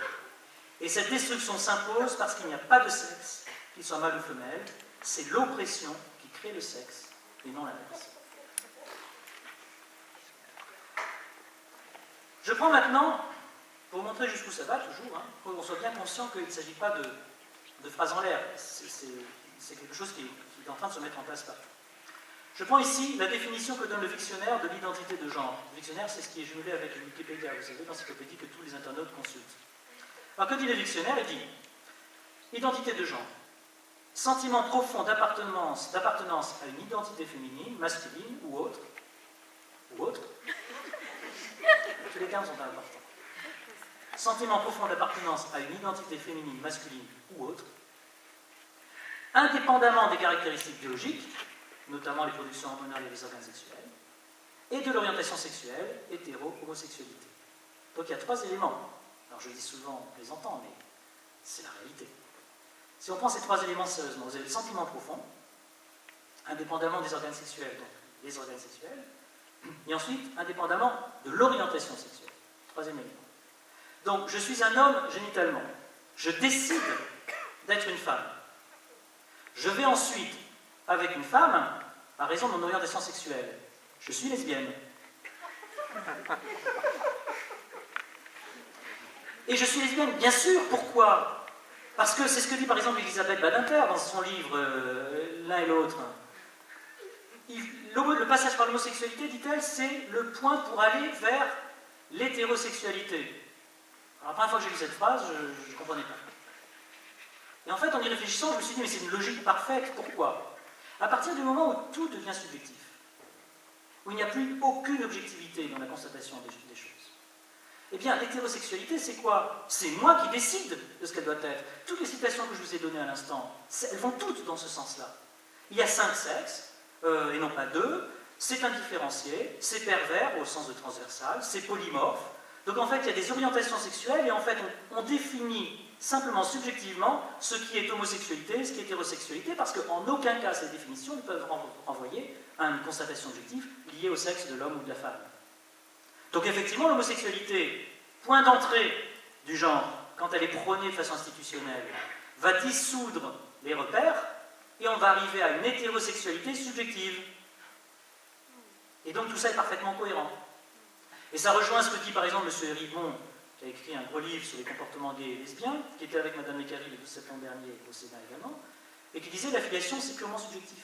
Et cette destruction s'impose parce qu'il n'y a pas de sexe, qu'il soit mâle ou femelle. C'est l'oppression qui crée le sexe et non l'inverse. Je prends maintenant, pour montrer jusqu'où ça va, toujours, pour qu'on soit bien conscient qu'il ne s'agit pas de phrases en l'air. C'est quelque chose qui est en train de se mettre en place partout. Je prends ici la définition que donne le dictionnaire de l'identité de genre. Le dictionnaire, c'est ce qui est jumelé avec le Wikipédia, vous savez, l'encyclopédie que tous les internautes consultent. Alors que dit le dictionnaire? Il dit: identité de genre. Sentiment profond d'appartenance à une identité féminine, masculine ou autre. Tous les termes sont importants. Sentiment profond d'appartenance à une identité féminine, masculine ou autre, indépendamment des caractéristiques biologiques, notamment les productions hormonales et les organes sexuels, et de l'orientation sexuelle, hétéro-homosexualité. Donc il y a 3 éléments. Alors je dis souvent plaisantant, mais c'est la réalité. Si on prend ces 3 éléments sérieusement, vous avez le sentiment profond, indépendamment des organes sexuels, donc les organes sexuels, et ensuite, indépendamment de l'orientation sexuelle. 3e élément. Donc, je suis un homme génitalement. Je décide d'être une femme. Je vais ensuite avec une femme à raison de mon orientation sexuelle. Je suis lesbienne. Et je suis lesbienne, bien sûr. Pourquoi? Parce que c'est ce que dit par exemple Elisabeth Badinter dans son livre L'un et l'autre. Le passage par l'homosexualité, dit-elle, c'est le point pour aller vers l'hétérosexualité. Alors, la première fois que j'ai lu cette phrase, je ne comprenais pas. Et en fait, en y réfléchissant, je me suis dit, mais c'est une logique parfaite. Pourquoi? À partir du moment où tout devient subjectif, où il n'y a plus aucune objectivité dans la constatation des choses, eh bien, l'hétérosexualité, c'est quoi? C'est moi qui décide de ce qu'elle doit être. Toutes les citations que je vous ai données à l'instant, elles vont toutes dans ce sens-là. Il y a 5 sexes, et non pas 2, c'est indifférencié, c'est pervers au sens de transversal, c'est polymorphe. Donc en fait, il y a des orientations sexuelles, et en fait, on définit simplement subjectivement ce qui est homosexualité, ce qui est hétérosexualité, parce qu'en aucun cas, ces définitions ne peuvent renvoyer à une constatation objective liée au sexe de l'homme ou de la femme. Donc effectivement, l'homosexualité, point d'entrée du genre, quand elle est prônée de façon institutionnelle, va dissoudre les repères, et on va arriver à une hétérosexualité subjective. Et donc tout ça est parfaitement cohérent. Et ça rejoint ce que dit par exemple M. Ribon, qui a écrit un gros livre sur les comportements gays et lesbiens, qui était avec Mme Lécari le 12 septembre dernier au Sénat également, et qui disait la filiation c'est purement subjectif.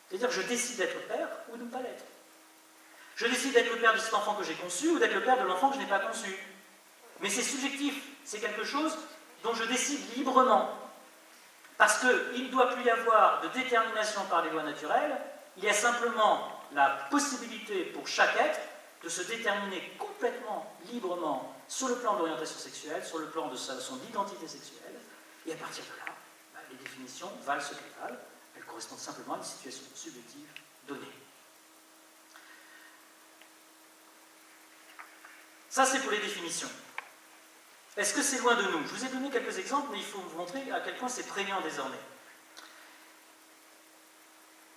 C'est-à-dire que je décide d'être père ou de ne pas l'être. Je décide d'être le père de cet enfant que j'ai conçu ou d'être le père de l'enfant que je n'ai pas conçu. Mais c'est subjectif, c'est quelque chose dont je décide librement. Parce qu'il ne doit plus y avoir de détermination par les lois naturelles, il y a simplement la possibilité pour chaque être de se déterminer complètement, librement, sur le plan de l'orientation sexuelle, sur le plan de son identité sexuelle, et à partir de là, les définitions valent ce qu'elles valent, elles correspondent simplement à une situation subjective donnée. Ça, c'est pour les définitions. Est-ce que c'est loin de nous? Je vous ai donné quelques exemples, mais il faut vous montrer à quel point c'est prégnant désormais.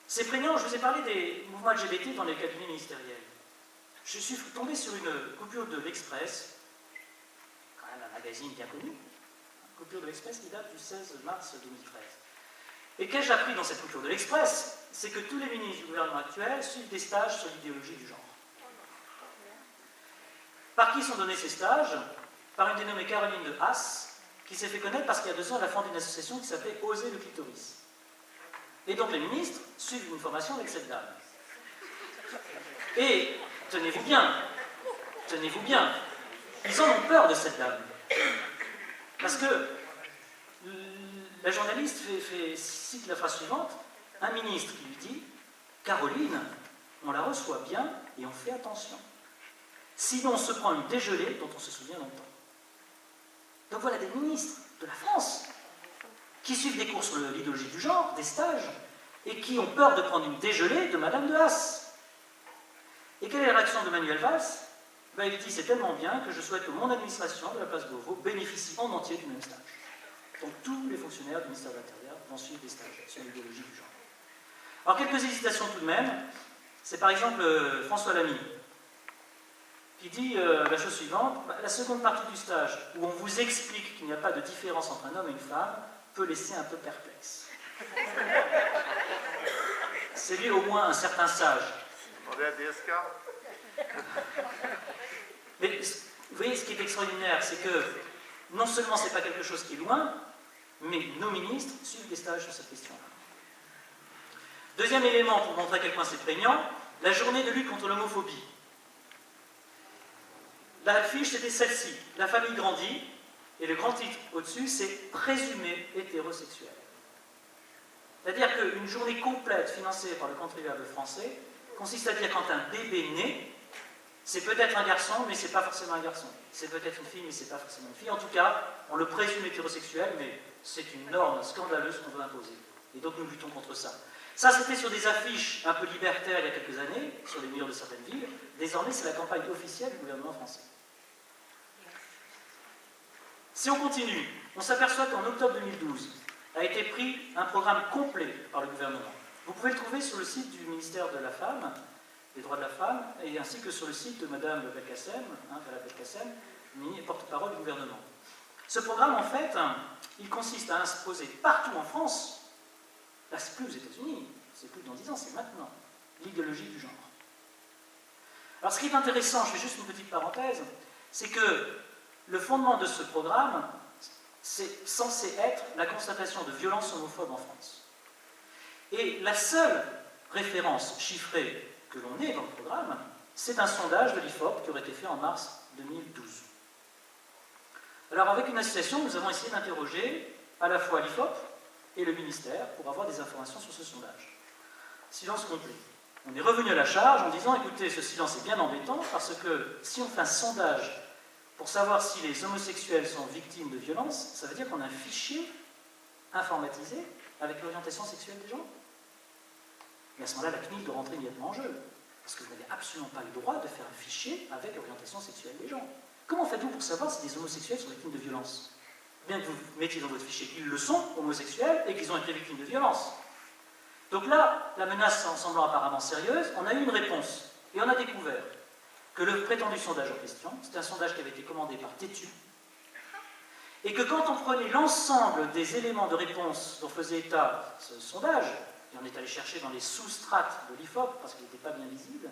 C'est prégnant, je vous ai parlé des mouvements LGBT dans les cabinets ministériels. Je suis tombé sur une coupure de l'Express, quand même un magazine bien connu, une coupure de l'Express qui date du 16 mars 2013. Et qu'ai-je appris dans cette coupure de l'Express? C'est que tous les ministres du gouvernement actuel suivent des stages sur l'idéologie du genre. Par qui sont donnés ces stages? Par une dénommée Caroline de Haas, qui s'est fait connaître parce qu'il y a 2 ans, elle a fondé une association qui s'appelait Oser le clitoris. Et donc les ministres suivent une formation avec cette dame. Et tenez-vous bien, ils en ont peur de cette dame. Parce que la journaliste cite la phrase suivante, un ministre qui lui dit « Caroline, on la reçoit bien et on fait attention. Sinon on se prend une dégelée dont on se souvient longtemps. » Donc voilà des ministres de la France qui suivent des cours sur l'idéologie du genre, des stages, et qui ont peur de prendre une dégelée de Madame de Haas. Et quelle est la réaction de Manuel Valls? Il dit, c'est tellement bien que je souhaite que mon administration de la place Beauvau bénéficie en entier du même stage. Donc tous les fonctionnaires du ministère de l'Intérieur vont suivre des stages sur l'idéologie du genre. Alors quelques hésitations tout de même. C'est par exemple François Lamy, qui dit la chose suivante, la seconde partie du stage, où on vous explique qu'il n'y a pas de différence entre un homme et une femme, peut laisser un peu perplexe. C'est lui au moins un certain sage. Demandez à DSK. Mais vous voyez, ce qui est extraordinaire, c'est que non seulement ce n'est pas quelque chose qui est loin, mais nos ministres suivent des stages sur cette question-là. Deuxième élément pour montrer à quel point c'est prégnant, la journée de lutte contre l'homophobie. L'affiche, c'était celle-ci. La famille grandit, et le grand titre au-dessus, c'est présumé hétérosexuel. C'est-à-dire qu'une journée complète financée par le contribuable français consiste à dire quand un bébé naît, c'est peut-être un garçon, mais c'est pas forcément un garçon. C'est peut-être une fille, mais c'est pas forcément une fille. En tout cas, on le présume hétérosexuel, mais c'est une norme scandaleuse qu'on veut imposer. Et donc nous luttons contre ça. Ça, c'était sur des affiches un peu libertaires il y a quelques années, sur les murs de certaines villes. Désormais, c'est la campagne officielle du gouvernement français. Si on continue, on s'aperçoit qu'en octobre 2012 a été pris un programme complet par le gouvernement. Vous pouvez le trouver sur le site du ministère de la Femme, des droits de la femme, et ainsi que sur le site de Mme Belkacem, Belkacem, porte-parole du gouvernement. Ce programme, en fait, il consiste à imposer partout en France, là c'est plus aux États-Unis, c'est plus dans 10 ans, c'est maintenant, l'idéologie du genre. Alors ce qui est intéressant, je fais juste une petite parenthèse, c'est que le fondement de ce programme c'est censé être la constatation de violences homophobes en France. Et la seule référence chiffrée que l'on ait dans le programme, c'est un sondage de l'IFOP qui aurait été fait en mars 2012. Alors avec une association, nous avons essayé d'interroger à la fois l'IFOP et le ministère pour avoir des informations sur ce sondage. Silence complet. On est revenu à la charge en disant, écoutez, ce silence est bien embêtant parce que si on fait un sondage pour savoir si les homosexuels sont victimes de violences, ça veut dire qu'on a un fichier informatisé avec l'orientation sexuelle des gens. Et à ce moment-là, la CNIL doit rentrer immédiatement en jeu. Parce que vous n'avez absolument pas le droit de faire un fichier avec l'orientation sexuelle des gens. Comment faites-vous pour savoir si les homosexuels sont victimes de violences? Bien que vous mettiez dans votre fichier qu'ils le sont, homosexuels, et qu'ils ont été victimes de violences. Donc là, la menace en semblant apparemment sérieuse, on a eu une réponse. Et on a découvert que le prétendu sondage en question, c'était un sondage qui avait été commandé par Tétu, et que quand on prenait l'ensemble des éléments de réponse dont faisait état ce sondage, et on est allé chercher dans les sous-strates de l'IFOP, parce qu'il n'était pas bien visible,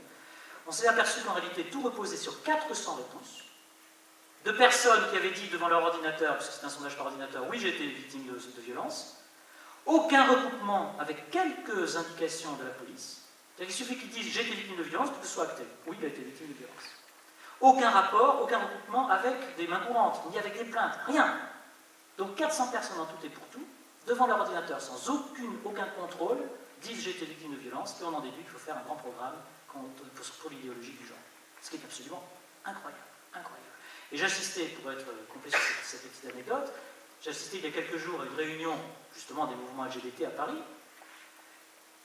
on s'est aperçu qu'en réalité tout reposait sur 400 réponses, de personnes qui avaient dit devant leur ordinateur, parce que c'est un sondage par ordinateur, oui j'ai été victime de violence, aucun recoupement avec quelques indications de la police. Il suffit qu'ils disent j'ai été victime de violence pour que ce soit acté. Oui, il a été victime de violence. Aucun rapport, aucun recoupement avec des mains courantes, ni avec des plaintes, rien. Donc 400 personnes en tout et pour tout, devant leur ordinateur, sans aucun contrôle, disent j'ai été victime de violence, et on en déduit qu'il faut faire un grand programme pour l'idéologie du genre. Ce qui est absolument incroyable, incroyable. Et j'assistais, pour être complet sur cette petite anecdote, j'ai assisté il y a quelques jours à une réunion, justement, des mouvements LGBT à Paris,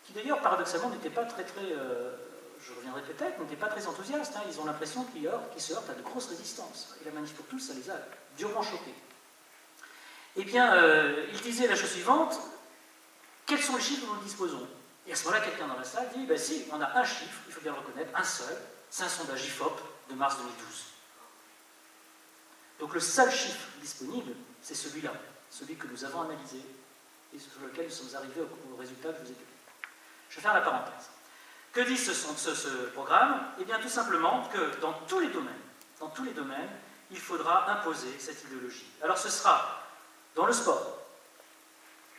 qui d'ailleurs, paradoxalement, n'étaient pas très, je reviendrai peut-être, n'étaient pas très enthousiastes. Hein. Ils ont l'impression qu'ils se heurtent à de grosses résistances. Et la manif pour tous, ça les a durement choqués. Eh bien, ils disaient la chose suivante, quels sont les chiffres dont nous disposons? Et à ce moment-là, quelqu'un dans la salle dit, ben si, on a un chiffre, il faut bien le reconnaître, un seul, c'est un sondage IFOP de mars 2012. Donc le seul chiffre disponible, c'est celui-là, celui que nous avons analysé et sur lequel nous sommes arrivés au résultat que je vous ai donné. Je vais faire la parenthèse. Que dit ce programme? Eh bien tout simplement que dans tous les domaines, il faudra imposer cette idéologie. Alors ce sera dans le sport.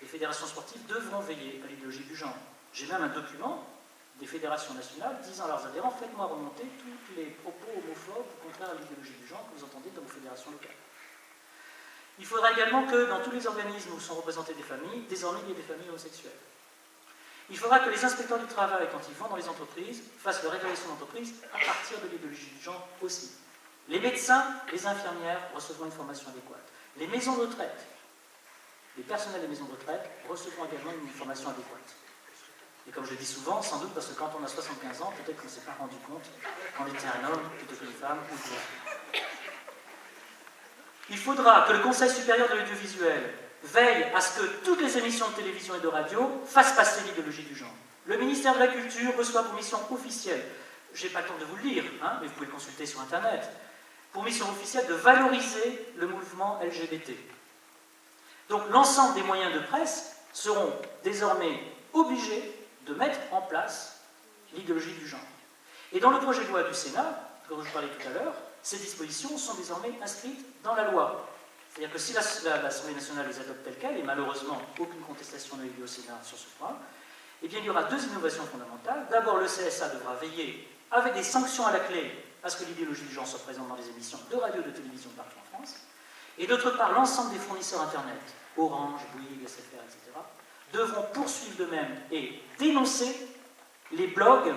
Les fédérations sportives devront veiller à l'idéologie du genre. J'ai même un document des fédérations nationales disant à leurs adhérents, faites-moi remonter tous les propos homophobes contraires à l'idéologie du genre que vous entendez dans vos fédérations locales. Il faudra également que dans tous les organismes où sont représentées des familles, désormais il y ait des familles homosexuelles. Il faudra que les inspecteurs du travail, quand ils vont dans les entreprises, fassent leur évaluation d'entreprise à partir de l'idéologie du genre aussi. Les médecins, les infirmières recevront une formation adéquate. Les maisons de retraite, les personnels des maisons de retraite recevront également une formation adéquate. Et comme je le dis souvent, sans doute parce que quand on a 75 ans, peut-être qu'on ne s'est pas rendu compte qu'on était un homme plutôt qu'une femme ou une femme. Il faudra que le Conseil supérieur de l'audiovisuel veille à ce que toutes les émissions de télévision et de radio fassent passer l'idéologie du genre. Le ministère de la Culture reçoit pour mission officielle, je n'ai pas le temps de vous le lire, hein, mais vous pouvez le consulter sur Internet, pour mission officielle de valoriser le mouvement LGBT. Donc l'ensemble des moyens de presse seront désormais obligés de mettre en place l'idéologie du genre. Et dans le projet de loi du Sénat, dont je parlais tout à l'heure, ces dispositions sont désormais inscrites dans la loi. C'est-à-dire que si l'Assemblée nationale les adopte telles quelles, et malheureusement aucune contestation n'a eu lieu au Sénat sur ce point, eh bien il y aura deux innovations fondamentales. D'abord, le CSA devra veiller, avec des sanctions à la clé, à ce que l'idéologie du genre soit présente dans les émissions de radio et de télévision partout en France. Et d'autre part, l'ensemble des fournisseurs Internet, Orange, Bouygues, SFR, etc., devront poursuivre d'eux-mêmes et dénoncer les blogs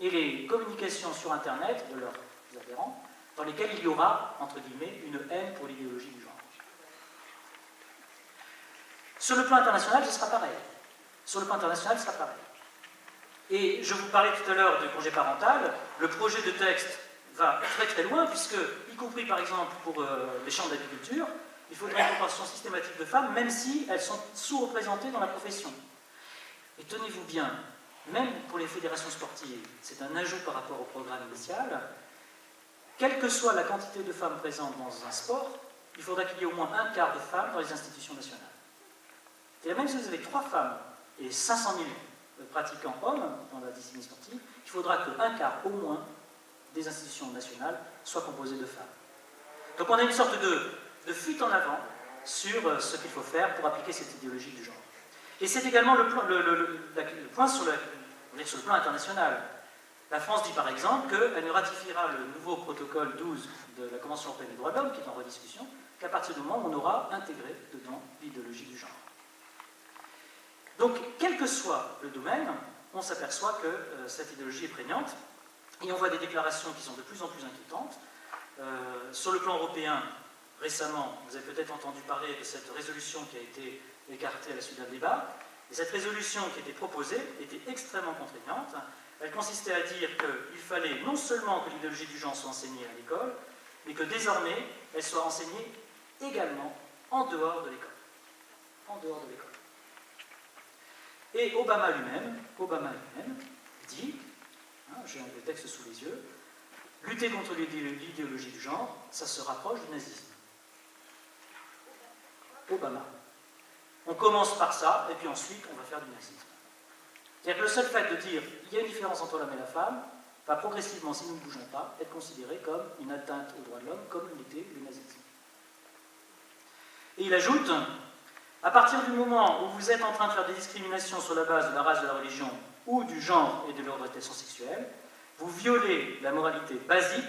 et les communications sur Internet de leurs adhérents, dans lesquels il y aura, entre guillemets, une haine pour l'idéologie du genre. Sur le plan international, ce sera pareil. Sur le plan international, ce sera pareil. Et je vous parlais tout à l'heure du congé parental, le projet de texte va très très loin, puisque, y compris par exemple pour les chambres d'agriculture, il faudrait une proportion systématique de femmes, même si elles sont sous-représentées dans la profession. Et tenez-vous bien, même pour les fédérations sportives, c'est un ajout par rapport au programme initial, quelle que soit la quantité de femmes présentes dans un sport, il faudra qu'il y ait au moins un quart de femmes dans les institutions nationales. C'est-à-dire même si vous avez 3 femmes et 500 000 pratiquants hommes dans la discipline sportive, il faudra qu'un quart au moins des institutions nationales soit composé de femmes. Donc on a une sorte de fuite en avant sur ce qu'il faut faire pour appliquer cette idéologie du genre. Et c'est également le point sur le plan international. La France dit par exemple qu'elle ne ratifiera le nouveau protocole 12 de la Convention européenne des droits de l'homme, qui est en rediscussion, qu'à partir du moment où on aura intégré dedans l'idéologie du genre. Donc, quel que soit le domaine, on s'aperçoit que cette idéologie est prégnante, et on voit des déclarations qui sont de plus en plus inquiétantes. Sur le plan européen, récemment, vous avez peut-être entendu parler de cette résolution qui a été écartée à la suite d'un débat. Et cette résolution qui était proposée était extrêmement contraignante. Elle consistait à dire qu'il fallait non seulement que l'idéologie du genre soit enseignée à l'école, mais que désormais, elle soit enseignée également en dehors de l'école. En dehors de l'école. Et Obama lui-même dit, j'ai le texte sous les yeux, lutter contre l'idéologie du genre, ça se rapproche du nazisme. Obama. On commence par ça, et puis ensuite on va faire du nazisme. C'est-à-dire que le seul fait de dire il y a une différence entre l'homme et la femme va progressivement, si nous ne bougeons pas, être considéré comme une atteinte aux droits de l'homme, comme l'était le nazisme. Et il ajoute, à partir du moment où vous êtes en train de faire des discriminations sur la base de la race, de la religion, ou du genre et de l'orientation sexuelle, vous violez la moralité basique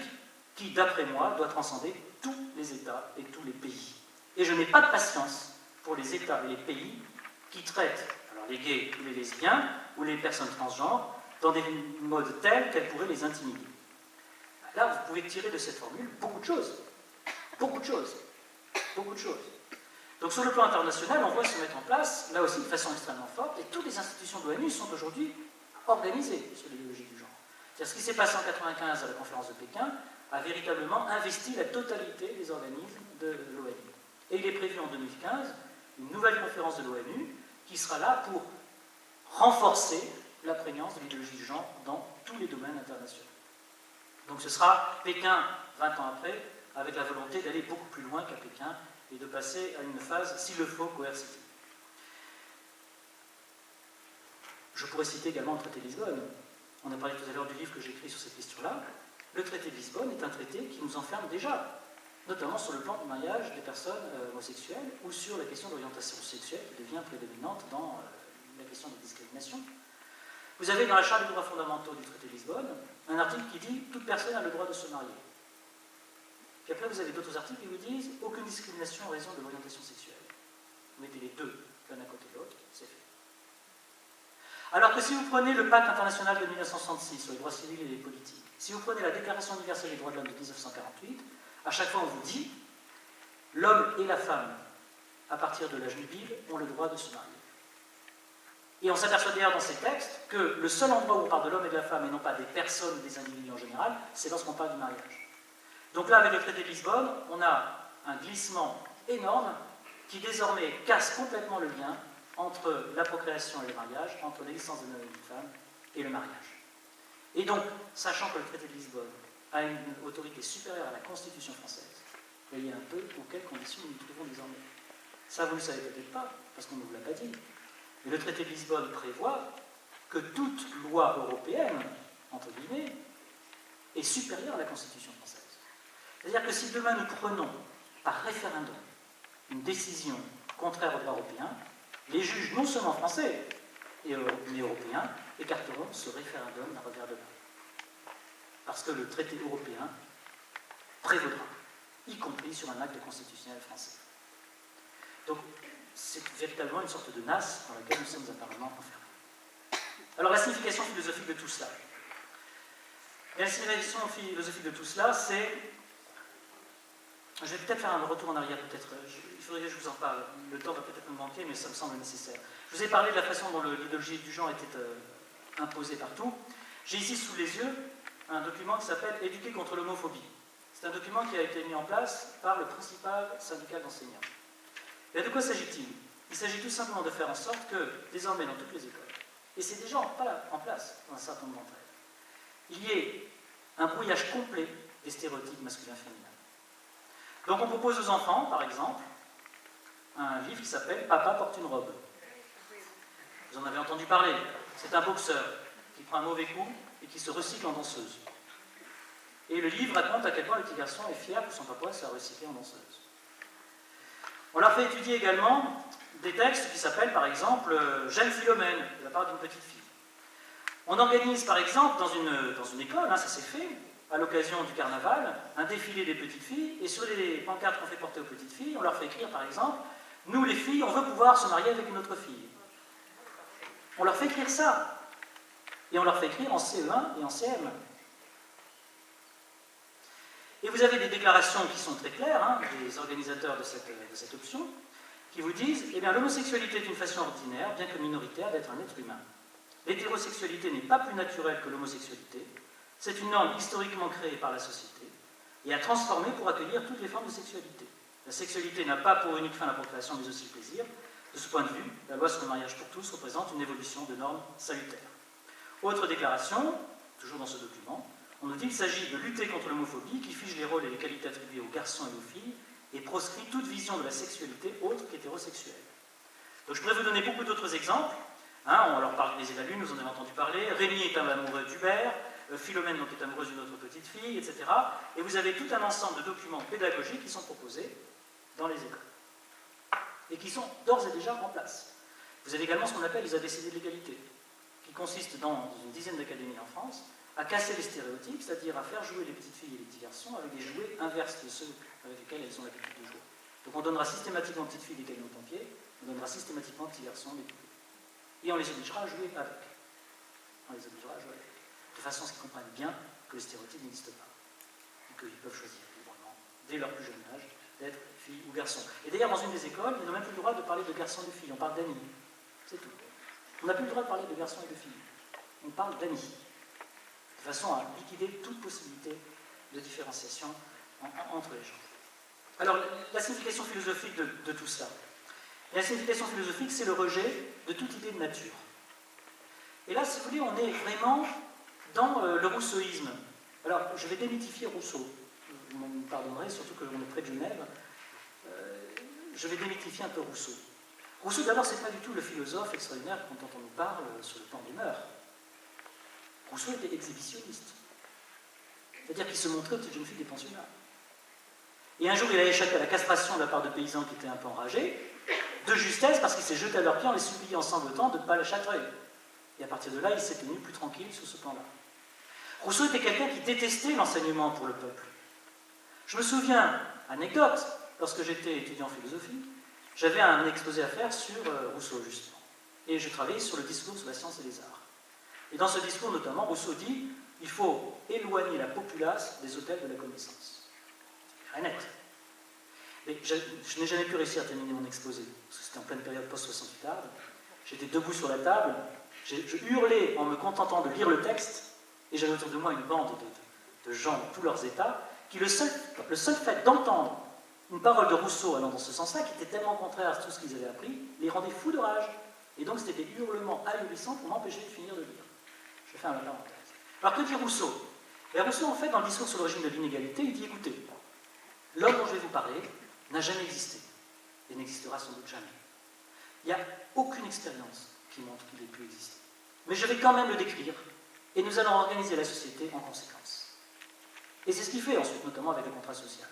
qui, d'après moi, doit transcender tous les États et tous les pays. Et je n'ai pas de patience pour les États et les pays qui traitent alors les gays ou les lesbiennes ou les personnes transgenres dans des modes tels qu'elles pourraient les intimider. Là, vous pouvez tirer de cette formule beaucoup de choses. Beaucoup de choses. Beaucoup de choses. Donc sur le plan international, on voit se mettre en place, là aussi de façon extrêmement forte, et toutes les institutions de l'ONU sont aujourd'hui organisées sur l'idéologie du genre. C'est-à-dire ce qui s'est passé en 1995 à la conférence de Pékin a véritablement investi la totalité des organismes de l'ONU. Et il est prévu en 2015 une nouvelle conférence de l'ONU qui sera là pour renforcer la prégnance de l'idéologie du genre dans tous les domaines internationaux. Donc ce sera Pékin 20 ans après, avec la volonté d'aller beaucoup plus loin qu'à Pékin et de passer à une phase, s'il le faut, coercitive. Je pourrais citer également le traité de Lisbonne. On a parlé tout à l'heure du livre que j'ai écrit sur cette question-là. Le traité de Lisbonne est un traité qui nous enferme déjà, notamment sur le plan du mariage des personnes homosexuelles ou sur la question de l'orientation sexuelle qui devient prédominante dans la question des discriminations. Vous avez dans la Charte des droits fondamentaux du traité de Lisbonne un article qui dit « toute personne a le droit de se marier ». Puis après, vous avez d'autres articles qui vous disent « aucune discrimination en raison de l'orientation sexuelle ». Vous mettez les deux l'un à côté de l'autre, c'est fait. Alors que si vous prenez le Pacte international de 1966 sur les droits civils et les politiques, si vous prenez la Déclaration universelle des droits de l'homme de 1948, à chaque fois on vous dit « l'homme et la femme, à partir de l'âge nubile, ont le droit de se marier ». Et on s'aperçoit d'ailleurs dans ces textes que le seul endroit où on parle de l'homme et de la femme, et non pas des personnes ou des individus en général, c'est lorsqu'on parle du mariage. Donc là, avec le traité de Lisbonne, on a un glissement énorme qui désormais casse complètement le lien entre la procréation et le mariage, entre l'existence d'un homme et d'une femme et le mariage. Et donc, sachant que le traité de Lisbonne a une autorité supérieure à la Constitution française, voyez un peu dans quelles conditions nous nous trouvons désormais. Ça, vous ne le savez peut-être pas, parce qu'on ne vous l'a pas dit. Mais le traité de Lisbonne prévoit que toute loi européenne, entre guillemets, est supérieure à la Constitution française. C'est-à-dire que si demain nous prenons par référendum une décision contraire au droit européen, les juges, non seulement français, mais européens, écarteront ce référendum d'un revers de main. Parce que le traité européen prévaudra, y compris sur un acte constitutionnel français. Donc, c'est véritablement une sorte de nasse dans laquelle nous sommes apparemment enfermés. Alors, la signification philosophique de tout cela. Et la signification philosophique de tout cela, c'est... Je vais peut-être faire un retour en arrière, peut-être. Il faudrait que je vous en parle. Le temps va peut-être me manquer, mais ça me semble nécessaire. Je vous ai parlé de la façon dont l'idéologie du genre était imposée partout. J'ai ici sous les yeux un document qui s'appelle « Éduquer contre l'homophobie ». C'est un document qui a été mis en place par le principal syndicat d'enseignants. Et de quoi s'agit-il? Il s'agit tout simplement de faire en sorte que, désormais dans toutes les écoles, et c'est déjà en place dans un certain nombre d'entre elles, il y ait un brouillage complet des stéréotypes masculins-féminins. Donc on propose aux enfants, par exemple, un livre qui s'appelle « Papa porte une robe ». Vous en avez entendu parler. C'est un boxeur qui prend un mauvais coup et qui se recycle en danseuse. Et le livre raconte à quel point le petit garçon est fier que son papa soit recyclé en danseuse. On leur fait étudier également des textes qui s'appellent par exemple « Jeune Philomène » de la part d'une petite fille. On organise par exemple dans une école, ça s'est fait, à l'occasion du carnaval, un défilé des petites filles, et sur les pancartes qu'on fait porter aux petites filles, on leur fait écrire par exemple « Nous les filles, on veut pouvoir se marier avec une autre fille ». On leur fait écrire ça. Et on leur fait écrire en CE1 et en CM. Et vous avez des déclarations qui sont très claires, des organisateurs de cette option, qui vous disent « Eh bien, l'homosexualité est une façon ordinaire, bien que minoritaire, d'être un être humain. L'hétérosexualité n'est pas plus naturelle que l'homosexualité. C'est une norme historiquement créée par la société et à transformer pour accueillir toutes les formes de sexualité. La sexualité n'a pas pour unique fin la procréation, mais aussi le plaisir. De ce point de vue, la loi sur le mariage pour tous représente une évolution de normes salutaires. » Autre déclaration, toujours dans ce document, on nous dit qu'il s'agit de lutter contre l'homophobie qui fige les rôles et les qualités attribuées aux garçons et aux filles et proscrit toute vision de la sexualité autre qu'hétérosexuelle. Donc je pourrais vous donner beaucoup d'autres exemples. On leur parle des évalués, nous en avons entendu parler. Rémi est un amoureux d'Hubert, Philomène donc, est amoureuse d'une autre petite fille, etc. Et vous avez tout un ensemble de documents pédagogiques qui sont proposés dans les écoles et qui sont d'ores et déjà en place. Vous avez également ce qu'on appelle les ABCD de l'égalité, qui consistent dans une dizaine d'académies en France à casser les stéréotypes, c'est-à-dire à faire jouer les petites filles et les petits garçons avec des jouets inverses de ceux avec lesquels elles ont l'habitude de jouer. Donc on donnera systématiquement aux petites filles des camions pompiers, on donnera systématiquement aux petits garçons des poupées. Et on les obligera à jouer avec. On les obligera à jouer avec. De façon à ce qu'ils comprennent bien que les stéréotypes n'existent pas. Et qu'ils peuvent choisir librement, dès leur plus jeune âge, d'être fille ou garçon. Et d'ailleurs, dans une des écoles, ils n'ont même plus le droit de parler de garçons et de filles. On parle d'amis. C'est tout. On n'a plus le droit de parler de garçons et de filles. On parle d'amis. De façon à liquider toute possibilité de différenciation entre les gens. Alors, la signification philosophique de tout ça. La signification philosophique, c'est le rejet de toute idée de nature. Et là, si vous voulez, on est vraiment dans le rousseauisme. Alors, je vais démythifier Rousseau. Vous me pardonnerez, surtout que l'on est près de Genève. Je vais démythifier un peu Rousseau. Rousseau, d'abord, c'est pas du tout le philosophe extraordinaire dont on nous parle sur le plan des mœurs. Rousseau était exhibitionniste. C'est-à-dire qu'il se montrait aux petites jeunes filles des pensionnats. Et un jour, il a échappé à la castration de la part de paysans qui étaient un peu enragés, de justesse, parce qu'il s'est jeté à leurs pieds en les suppliant en sanglotant de ne pas la châtrer. Et à partir de là, il s'est tenu plus tranquille sur ce plan-là. Rousseau était quelqu'un qui détestait l'enseignement pour le peuple. Je me souviens, anecdote, lorsque j'étais étudiant en philosophie, j'avais un exposé à faire sur Rousseau, justement. Et je travaillais sur le discours sur la science et les arts. Et dans ce discours, notamment, Rousseau dit « Il faut éloigner la populace des autels de la connaissance ». Très net. Mais je n'ai jamais pu réussir à terminer mon exposé, parce que c'était en pleine période post-68 arde. J'étais debout sur la table, je hurlais en me contentant de lire le texte, et j'avais autour de moi une bande de gens de tous leurs états, qui le seul fait d'entendre une parole de Rousseau allant dans ce sens-là, qui était tellement contraire à tout ce qu'ils avaient appris, les rendait fous de rage. Et donc c'était des hurlements ahurissants pour m'empêcher de finir de lire. Je fais un parenthèse. Alors que dit Rousseau? Et Rousseau, en fait, dans le discours sur l'origine de l'inégalité, il dit, écoutez, l'homme dont je vais vous parler n'a jamais existé, et n'existera sans doute jamais. Il n'y a aucune expérience qui montre qu'il ait pu exister. Mais je vais quand même le décrire, et nous allons organiser la société en conséquence. Et c'est ce qu'il fait ensuite, notamment avec le contrat social.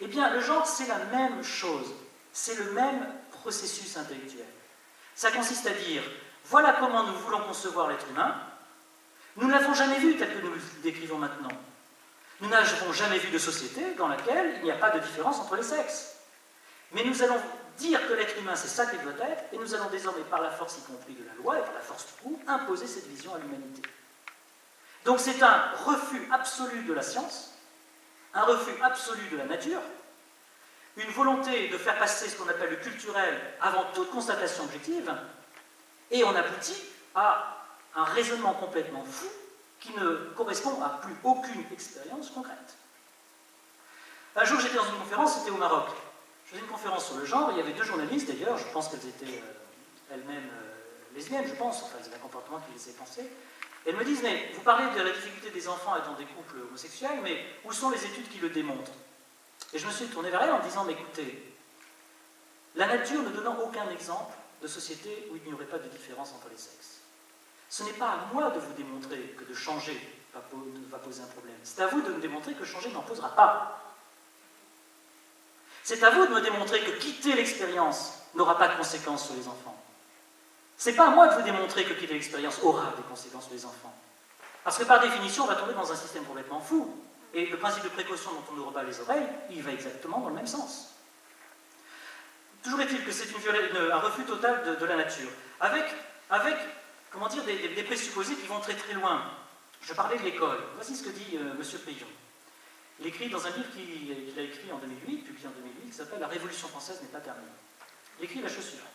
Eh bien, le genre, c'est la même chose, c'est le même processus intellectuel. Ça consiste à dire, voilà comment nous voulons concevoir l'être humain, nous ne l'avons jamais vu tel que nous le décrivons maintenant. Nous n'avons jamais vu de société dans laquelle il n'y a pas de différence entre les sexes. Mais nous allons dire que l'être humain, c'est ça qu'il doit être, et nous allons désormais, par la force y compris de la loi, et par la force tout court, imposer cette vision à l'humanité. Donc c'est un refus absolu de la science, un refus absolu de la nature, une volonté de faire passer ce qu'on appelle le culturel avant toute constatation objective, et on aboutit à un raisonnement complètement fou qui ne correspond à plus aucune expérience concrète. Un jour, j'étais dans une conférence, c'était au Maroc. Je faisais une conférence sur le genre, il y avait deux journalistes d'ailleurs, je pense qu'elles étaient elles-mêmes lesbiennes, je pense, enfin, elles avaient un comportement qui les faisait penser. Et elles me disent, mais vous parlez de la difficulté des enfants étant des couples homosexuels, mais où sont les études qui le démontrent? Et je me suis tourné vers elles en disant, mais écoutez, la nature ne donnant aucun exemple de société où il n'y aurait pas de différence entre les sexes. Ce n'est pas à moi de vous démontrer que de changer va poser un problème. C'est à vous de me démontrer que changer n'en posera pas. C'est à vous de me démontrer que quitter l'expérience n'aura pas de conséquences sur les enfants. C'est pas à moi de vous démontrer que quitter l'expérience aura des conséquences sur les enfants. Parce que par définition, on va tomber dans un système complètement fou. Et le principe de précaution dont on nous rebat les oreilles, il va exactement dans le même sens. Toujours est-il que c'est un refus total de la nature, avec comment dire, des présupposés qui vont très très loin. Je parlais de l'école. Voici ce que dit M. Payon. Il écrit dans un livre qu'il a écrit en 2008, publié en 2008, qui s'appelle « La Révolution française n'est pas terminée ». Il écrit la chose suivante.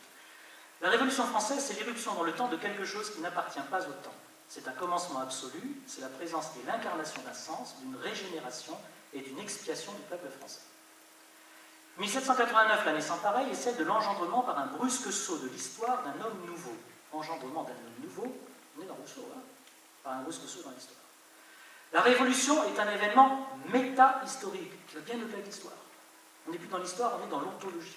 La Révolution française, c'est l'éruption dans le temps de quelque chose qui n'appartient pas au temps. C'est un commencement absolu, c'est la présence et l'incarnation d'un sens, d'une régénération et d'une expiation du peuple français. 1789, l'année sans pareil, est celle de l'engendrement par un brusque saut de l'histoire d'un homme nouveau. Engendrement d'un homme nouveau, on est dans Rousseau, hein, par un brusque saut dans l'histoire. La Révolution est un événement méta-historique, qui va bien au-delà de l'histoire. On n'est plus dans l'histoire, on est dans l'ontologie.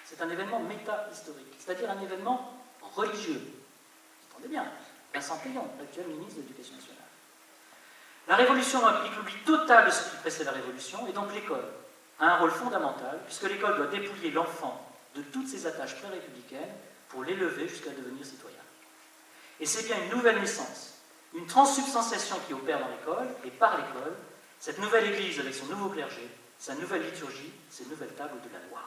C'est un événement méta-historique, c'est-à-dire un événement religieux. Vous entendez bien, Vincent Payon, l'actuel ministre de l'Éducation nationale. La Révolution implique l'oubli total de ce qui précède la Révolution, et donc l'école a un rôle fondamental, puisque l'école doit dépouiller l'enfant de toutes ses attaches pré-républicaines pour l'élever jusqu'à devenir citoyen. Et c'est bien une nouvelle naissance, une transsubstantiation qui opère dans l'école, et par l'école, cette nouvelle Église avec son nouveau clergé, sa nouvelle liturgie, ses nouvelles tables de la loi.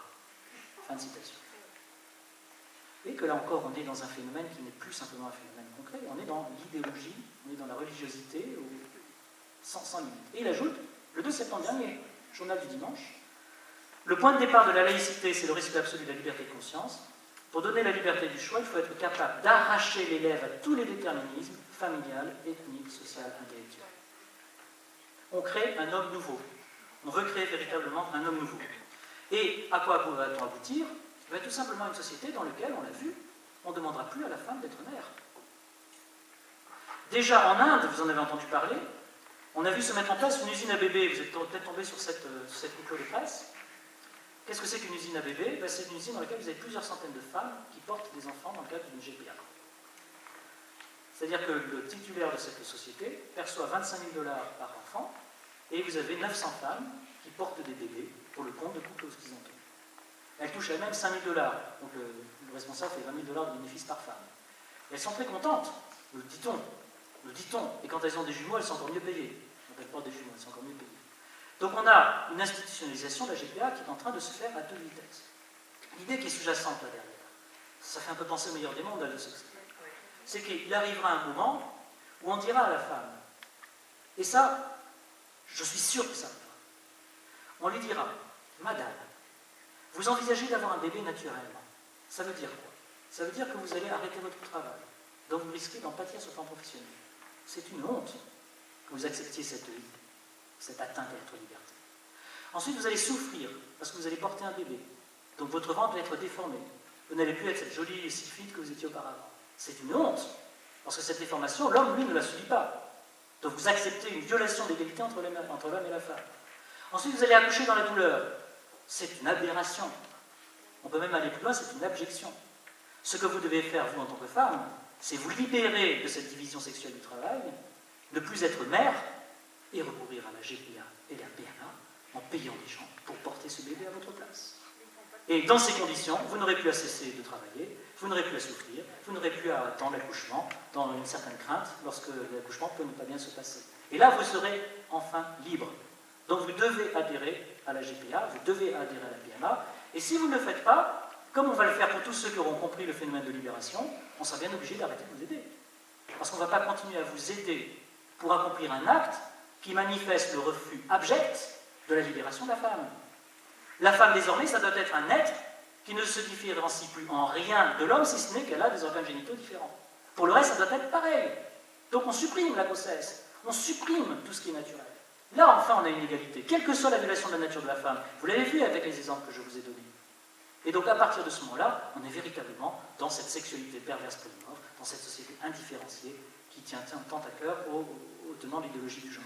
Fin de citation. Vous voyez que là encore, on est dans un phénomène qui n'est plus simplement un phénomène concret, on est dans l'idéologie, on est dans la religiosité, sans limite. Et il ajoute, le 2 septembre dernier, journal du dimanche, le point de départ de la laïcité, c'est le respect absolu de la liberté de conscience. Pour donner la liberté du choix, il faut être capable d'arracher l'élève à tous les déterminismes, familial, ethnique, social, intellectuel. On crée un homme nouveau. On veut créer véritablement un homme nouveau. Et à quoi va-t-on aboutir? Tout simplement une société dans laquelle, on l'a vu, on ne demandera plus à la femme d'être mère. Déjà en Inde, vous en avez entendu parler, on a vu se mettre en place une usine à bébés. Vous êtes peut-être tombé sur cette coupure de presse. Qu'est-ce que c'est qu'une usine à bébés? C'est une usine dans laquelle vous avez plusieurs centaines de femmes qui portent des enfants dans le cadre d'une GPA. C'est-à-dire que le titulaire de cette société perçoit 25 000 $ par enfant, et vous avez 900 femmes qui portent des bébés pour le compte de couples occidentaux. Elles touchent elles-mêmes 5 000 $, donc le responsable fait 20 000 $ de bénéfices par femme. Et elles sont très contentes, nous le dit-on, et quand elles ont des jumeaux, elles sont encore mieux payées. Quand elles portent des jumeaux, elles sont encore mieux payées. Donc on a une institutionnalisation de la GPA qui est en train de se faire à deux vitesses. L'idée qui est sous-jacente là derrière, ça fait un peu penser au meilleur des mondes, à c'est qu'il arrivera un moment où on dira à la femme, et ça, je suis sûr que ça arrivera, on lui dira, madame, vous envisagez d'avoir un bébé naturellement. Ça veut dire quoi? Ça veut dire que vous allez arrêter votre travail, donc vous risquez d'en pâtir sur le plan professionnel. C'est une honte que vous acceptiez cette atteinte à votre liberté. Ensuite, vous allez souffrir, parce que vous allez porter un bébé. Donc votre ventre va être déformé. Vous n'allez plus être cette jolie sylphide que vous étiez auparavant. C'est une honte, parce que cette déformation, l'homme, lui, ne la subit pas. Donc vous acceptez une violation d'égalité entre l'homme et la femme. Ensuite, vous allez accoucher dans la douleur. C'est une aberration. On peut même aller plus loin, c'est une abjection. Ce que vous devez faire, vous, en tant que femme, c'est vous libérer de cette division sexuelle du travail, ne plus être mère, et recourir à la GPA et la PMA en payant des gens pour porter ce bébé à votre place. Et dans ces conditions, vous n'aurez plus à cesser de travailler, vous n'aurez plus à souffrir, vous n'aurez plus à attendre l'accouchement dans une certaine crainte lorsque l'accouchement peut ne pas bien se passer. Et là, vous serez enfin libre. Donc vous devez adhérer à la GPA, vous devez adhérer à la PMA, et si vous ne le faites pas, comme on va le faire pour tous ceux qui auront compris le phénomène de libération, on sera bien obligé d'arrêter de vous aider. Parce qu'on ne va pas continuer à vous aider pour accomplir un acte qui manifeste le refus abject de la libération de la femme. La femme, désormais, ça doit être un être qui ne se différencie plus en rien de l'homme, si ce n'est qu'elle a des organes génitaux différents. Pour le reste, ça doit être pareil. Donc on supprime la grossesse, on supprime tout ce qui est naturel. Là, enfin, on a une égalité, quelle que soit la violation de la nature de la femme. Vous l'avez vu avec les exemples que je vous ai donnés. Et donc, à partir de ce moment-là, on est véritablement dans cette sexualité perverse polymorphe, dans cette société indifférenciée qui tient tant à cœur aux tenants de l'idéologie du genre.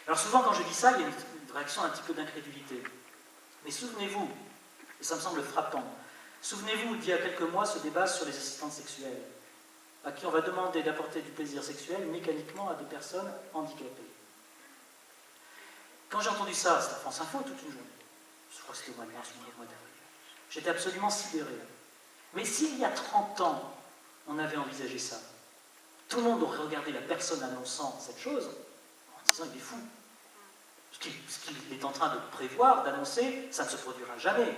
Alors souvent, quand je dis ça, il y a une réaction un petit peu d'incrédulité. Mais souvenez-vous, et ça me semble frappant, souvenez-vous d'il y a quelques mois ce débat sur les assistantes sexuelles, à qui on va demander d'apporter du plaisir sexuel mécaniquement à des personnes handicapées. Quand j'ai entendu ça, c'était à France Info toute une journée. je crois que c'était au mois de mars ou au mois d'avril. J'étais absolument sidéré. Mais s'il y a 30 ans, on avait envisagé ça, tout le monde aurait regardé la personne annonçant cette chose en disant il est fou. Ce qu'il est en train de prévoir, d'annoncer, ça ne se produira jamais.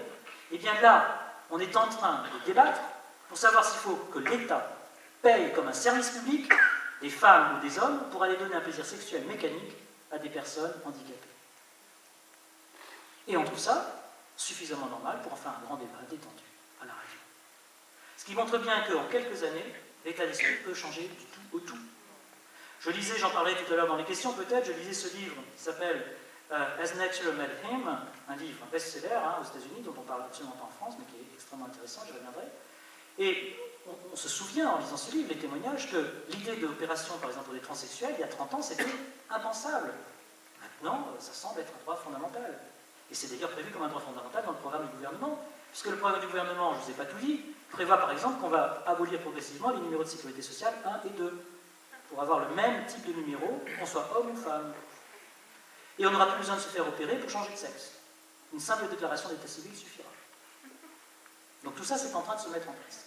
Et bien là, on est en train de débattre pour savoir s'il faut que l'État paye comme un service public des femmes ou des hommes pour aller donner un plaisir sexuel mécanique à des personnes handicapées. Et on trouve ça suffisamment normal pour en faire un grand débat détendu à la radio. Ce qui montre bien qu'en quelques années, l'état d'esprit peut changer du tout au tout. Je lisais, j'en parlais tout à l'heure dans les questions peut-être, je lisais ce livre qui s'appelle As Nature Made Him, un livre, un best-seller aux États-Unis, dont on parle absolument pas en France, mais qui est extrêmement intéressant, j'y reviendrai. Et on se souvient, en lisant ce livre, les témoignages, que l'idée d'opération, par exemple, pour des transsexuels, il y a 30 ans, c'était impensable. Maintenant, ça semble être un droit fondamental. Et c'est d'ailleurs prévu comme un droit fondamental dans le programme du gouvernement, puisque le programme du gouvernement, je ne vous ai pas tout dit, prévoit par exemple qu'on va abolir progressivement les numéros de sécurité sociale 1 et 2, pour avoir le même type de numéro, qu'on soit homme ou femme. Et on n'aura plus besoin de se faire opérer pour changer de sexe. Une simple déclaration d'état civil suffira. Donc tout ça, c'est en train de se mettre en place.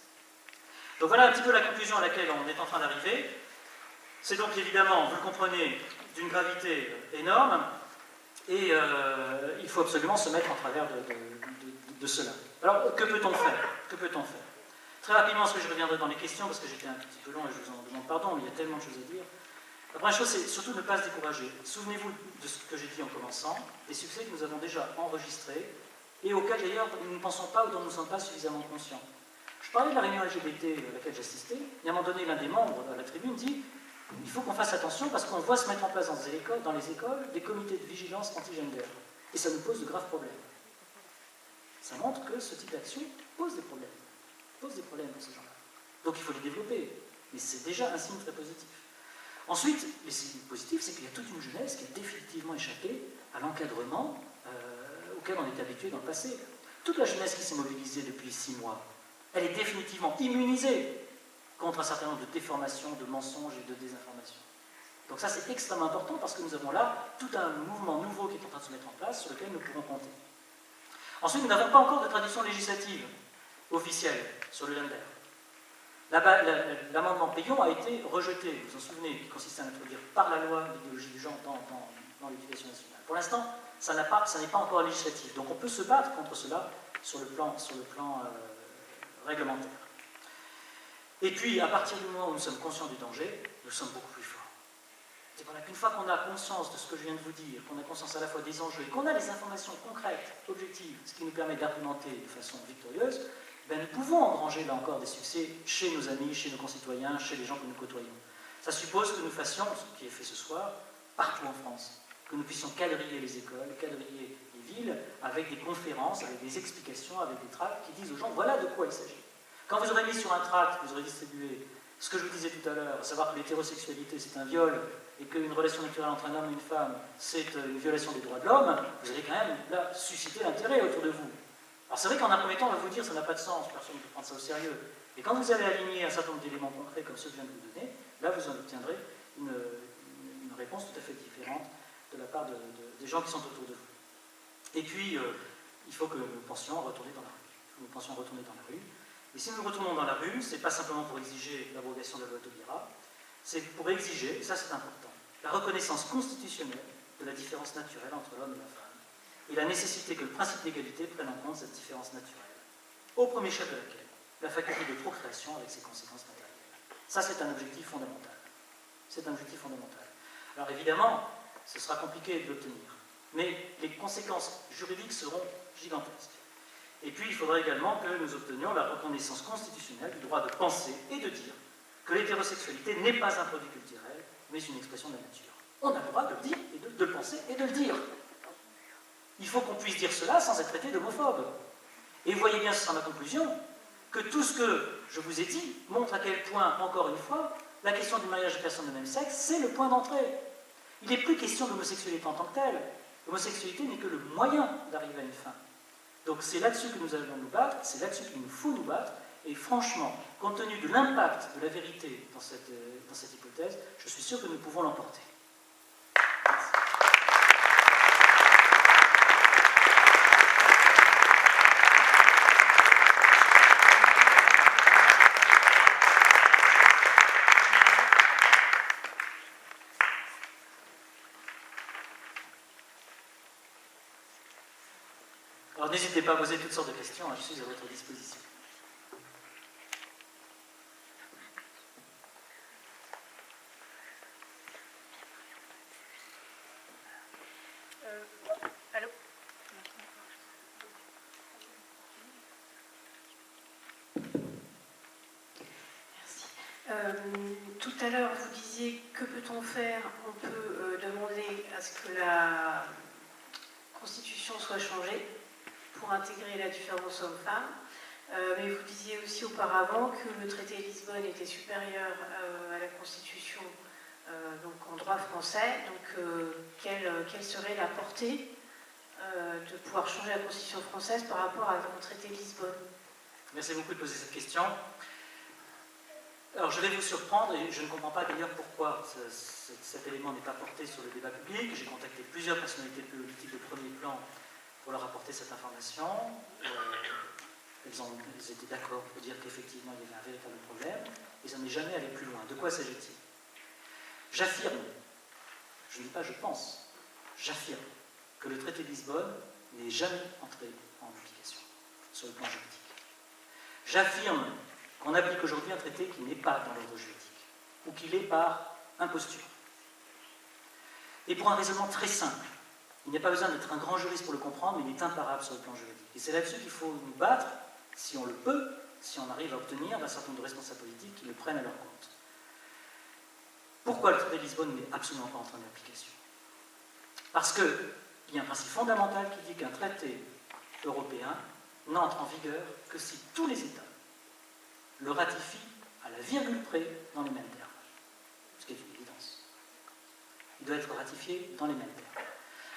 Donc voilà un petit peu la conclusion à laquelle on est en train d'arriver. C'est donc évidemment, vous le comprenez, d'une gravité énorme, et il faut absolument se mettre en travers de cela. Alors, que peut-on faire? Que peut-on faire? Très rapidement, parce que je reviendrai dans les questions, parce que j'étais un petit peu long et je vous en demande pardon, mais il y a tellement de choses à dire. La première chose, c'est surtout ne pas se décourager. Souvenez-vous de ce que j'ai dit en commençant, des succès que nous avons déjà enregistrés, et auxquels d'ailleurs nous ne pensons pas ou dont nous ne sommes pas suffisamment conscients. Je parlais de la réunion LGBT à laquelle j'assistais, et à un moment donné, l'un des membres de la tribune dit il faut qu'on fasse attention parce qu'on voit se mettre en place dans les écoles des comités de vigilance anti-gender. Et ça nous pose de graves problèmes. Ça montre que ce type d'action pose des problèmes. Pose des problèmes pour ces gens-là. Donc il faut les développer. Mais c'est déjà un signe très positif. Ensuite, les signes positifs, c'est qu'il y a toute une jeunesse qui a définitivement échappé à l'encadrement auquel on était habitué dans le passé. Toute la jeunesse qui s'est mobilisée depuis 6 mois, elle est définitivement immunisée contre un certain nombre de déformations, de mensonges et de désinformations. Donc ça, c'est extrêmement important parce que nous avons là tout un mouvement nouveau qui est en train de se mettre en place sur lequel nous pourrons compter. Ensuite, nous n'avons pas encore de tradition législative officielle sur le gender. L'amendement Payon a été rejeté, vous vous en souvenez, qui consistait à introduire par la loi l'idéologie du genre dans l'éducation nationale. Pour l'instant, ça n'est pas encore législatif. Donc on peut se battre contre cela sur le plan réglementaire. Et puis, à partir du moment où nous sommes conscients du danger, nous sommes beaucoup plus forts. C'est voilà qu'une fois qu'on a conscience de ce que je viens de vous dire, qu'on a conscience à la fois des enjeux et qu'on a des informations concrètes, objectives, ce qui nous permet d'argumenter de façon victorieuse, ben nous pouvons engranger là encore des succès chez nos amis, chez nos concitoyens, chez les gens que nous côtoyons. Ça suppose que nous fassions, ce qui est fait ce soir, partout en France, que nous puissions quadriller les écoles, quadriller les villes, avec des conférences, avec des explications, avec des tracts qui disent aux gens voilà de quoi il s'agit. Quand vous aurez mis sur un tract, vous aurez distribué ce que je vous disais tout à l'heure, à savoir que l'hétérosexualité c'est un viol et qu'une relation naturelle entre un homme et une femme c'est une violation des droits de l'homme, vous allez quand même là susciter l'intérêt autour de vous. Alors c'est vrai qu'en un premier temps on va vous dire ça n'a pas de sens, personne ne peut prendre ça au sérieux. Et quand vous allez aligner un certain nombre d'éléments concrets comme ceux que je viens de vous donner, là vous en obtiendrez une réponse tout à fait différente de la part des gens qui sont autour de vous. Et puis il faut que nous pensions retourner dans la rue. Et si nous retournons dans la rue, ce n'est pas simplement pour exiger l'abrogation de la loi Taubira, c'est pour exiger, et ça c'est important, la reconnaissance constitutionnelle de la différence naturelle entre l'homme et la femme, et la nécessité que le principe d'égalité prenne en compte cette différence naturelle, au premier chef de laquelle la faculté de procréation avec ses conséquences matérielles. Ça c'est un objectif fondamental. C'est un objectif fondamental. Alors évidemment, ce sera compliqué de l'obtenir, mais les conséquences juridiques seront gigantesques. Et puis, il faudra également que nous obtenions la reconnaissance constitutionnelle du droit de penser et de dire que l'hétérosexualité n'est pas un produit culturel, mais une expression de la nature. On a le droit de le dire, et de le penser et de le dire. Il faut qu'on puisse dire cela sans être traité d'homophobe. Et vous voyez bien, ce sera ma conclusion, que tout ce que je vous ai dit montre à quel point, encore une fois, la question du mariage de personnes de même sexe, c'est le point d'entrée. Il n'est plus question d'homosexualité en tant que telle. L'homosexualité n'est que le moyen d'arriver à une fin. Donc c'est là-dessus que nous allons nous battre, c'est là-dessus qu'il nous faut nous battre, et franchement, compte tenu de l'impact de la vérité dans cette hypothèse, je suis sûr que nous pouvons l'emporter. Merci. Alors n'hésitez pas à poser toutes sortes de questions, je suis à votre disposition. Allô ? Merci. Tout à l'heure, vous disiez que peut-on faire? On peut demander à ce que la Constitution soit changée pour intégrer la différence homme-femme. Mais vous disiez aussi auparavant que le traité de Lisbonne était supérieur à la Constitution donc en droit français. Donc quelle serait la portée de pouvoir changer la Constitution française par rapport au traité de Lisbonne? Merci beaucoup de poser cette question. Alors je vais vous surprendre et je ne comprends pas d'ailleurs pourquoi cet élément n'est pas porté sur le débat public. J'ai contacté plusieurs personnalités politiques de premier plan pour leur apporter cette information. Elles étaient d'accord pour dire qu'effectivement il y avait un véritable problème et ça n'est jamais allé plus loin. De quoi s'agit-il? J'affirme, je ne dis pas je pense, j'affirme que le traité de Lisbonne n'est jamais entré en application sur le plan juridique. J'affirme qu'on applique aujourd'hui un traité qui n'est pas dans l'ordre juridique, ou qu'il est par imposture. Et pour un raisonnement très simple, il n'y a pas besoin d'être un grand juriste pour le comprendre, mais il est imparable sur le plan juridique. Et c'est là-dessus qu'il faut nous battre, si on le peut, si on arrive à obtenir d'un certain nombre de responsables politiques qui le prennent à leur compte. Pourquoi le traité de Lisbonne n'est absolument pas entré en application? Parce qu'il y a un principe fondamental qui dit qu'un traité européen n'entre en vigueur que si tous les États le ratifient à la virgule près dans les mêmes termes. Ce qui est une évidence. Il doit être ratifié dans les mêmes termes.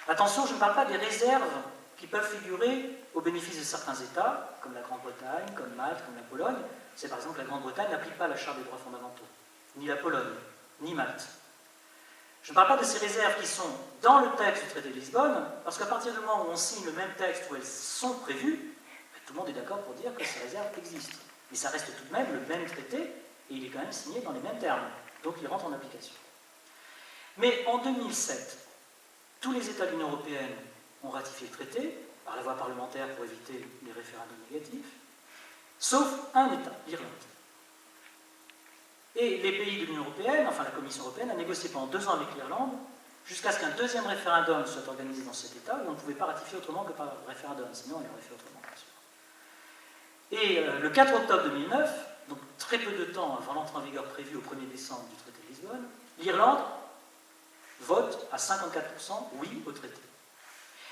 Attention, je ne parle pas des réserves qui peuvent figurer au bénéfice de certains États, comme la Grande-Bretagne, comme Malte, comme la Pologne. C'est par exemple que la Grande-Bretagne n'applique pas la Charte des droits fondamentaux, ni la Pologne, ni Malte. Je ne parle pas de ces réserves qui sont dans le texte du traité de Lisbonne, parce qu'à partir du moment où on signe le même texte où elles sont prévues, tout le monde est d'accord pour dire que ces réserves existent. Mais ça reste tout de même le même traité, et il est quand même signé dans les mêmes termes. Donc il rentre en application. Mais en 2007, tous les États de l'Union européenne ont ratifié le traité, par la voie parlementaire pour éviter les référendums négatifs, sauf un État, l'Irlande. Et les pays de l'Union européenne, enfin la Commission européenne, a négocié pendant 2 ans avec l'Irlande, jusqu'à ce qu'un deuxième référendum soit organisé dans cet État, où on ne pouvait pas ratifier autrement que par référendum, sinon on l'aurait fait autrement, bien sûr. Et le 4 octobre 2009, donc très peu de temps avant l'entrée en vigueur prévue au 1er décembre du traité de Lisbonne, l'Irlande vote à 54% oui au traité.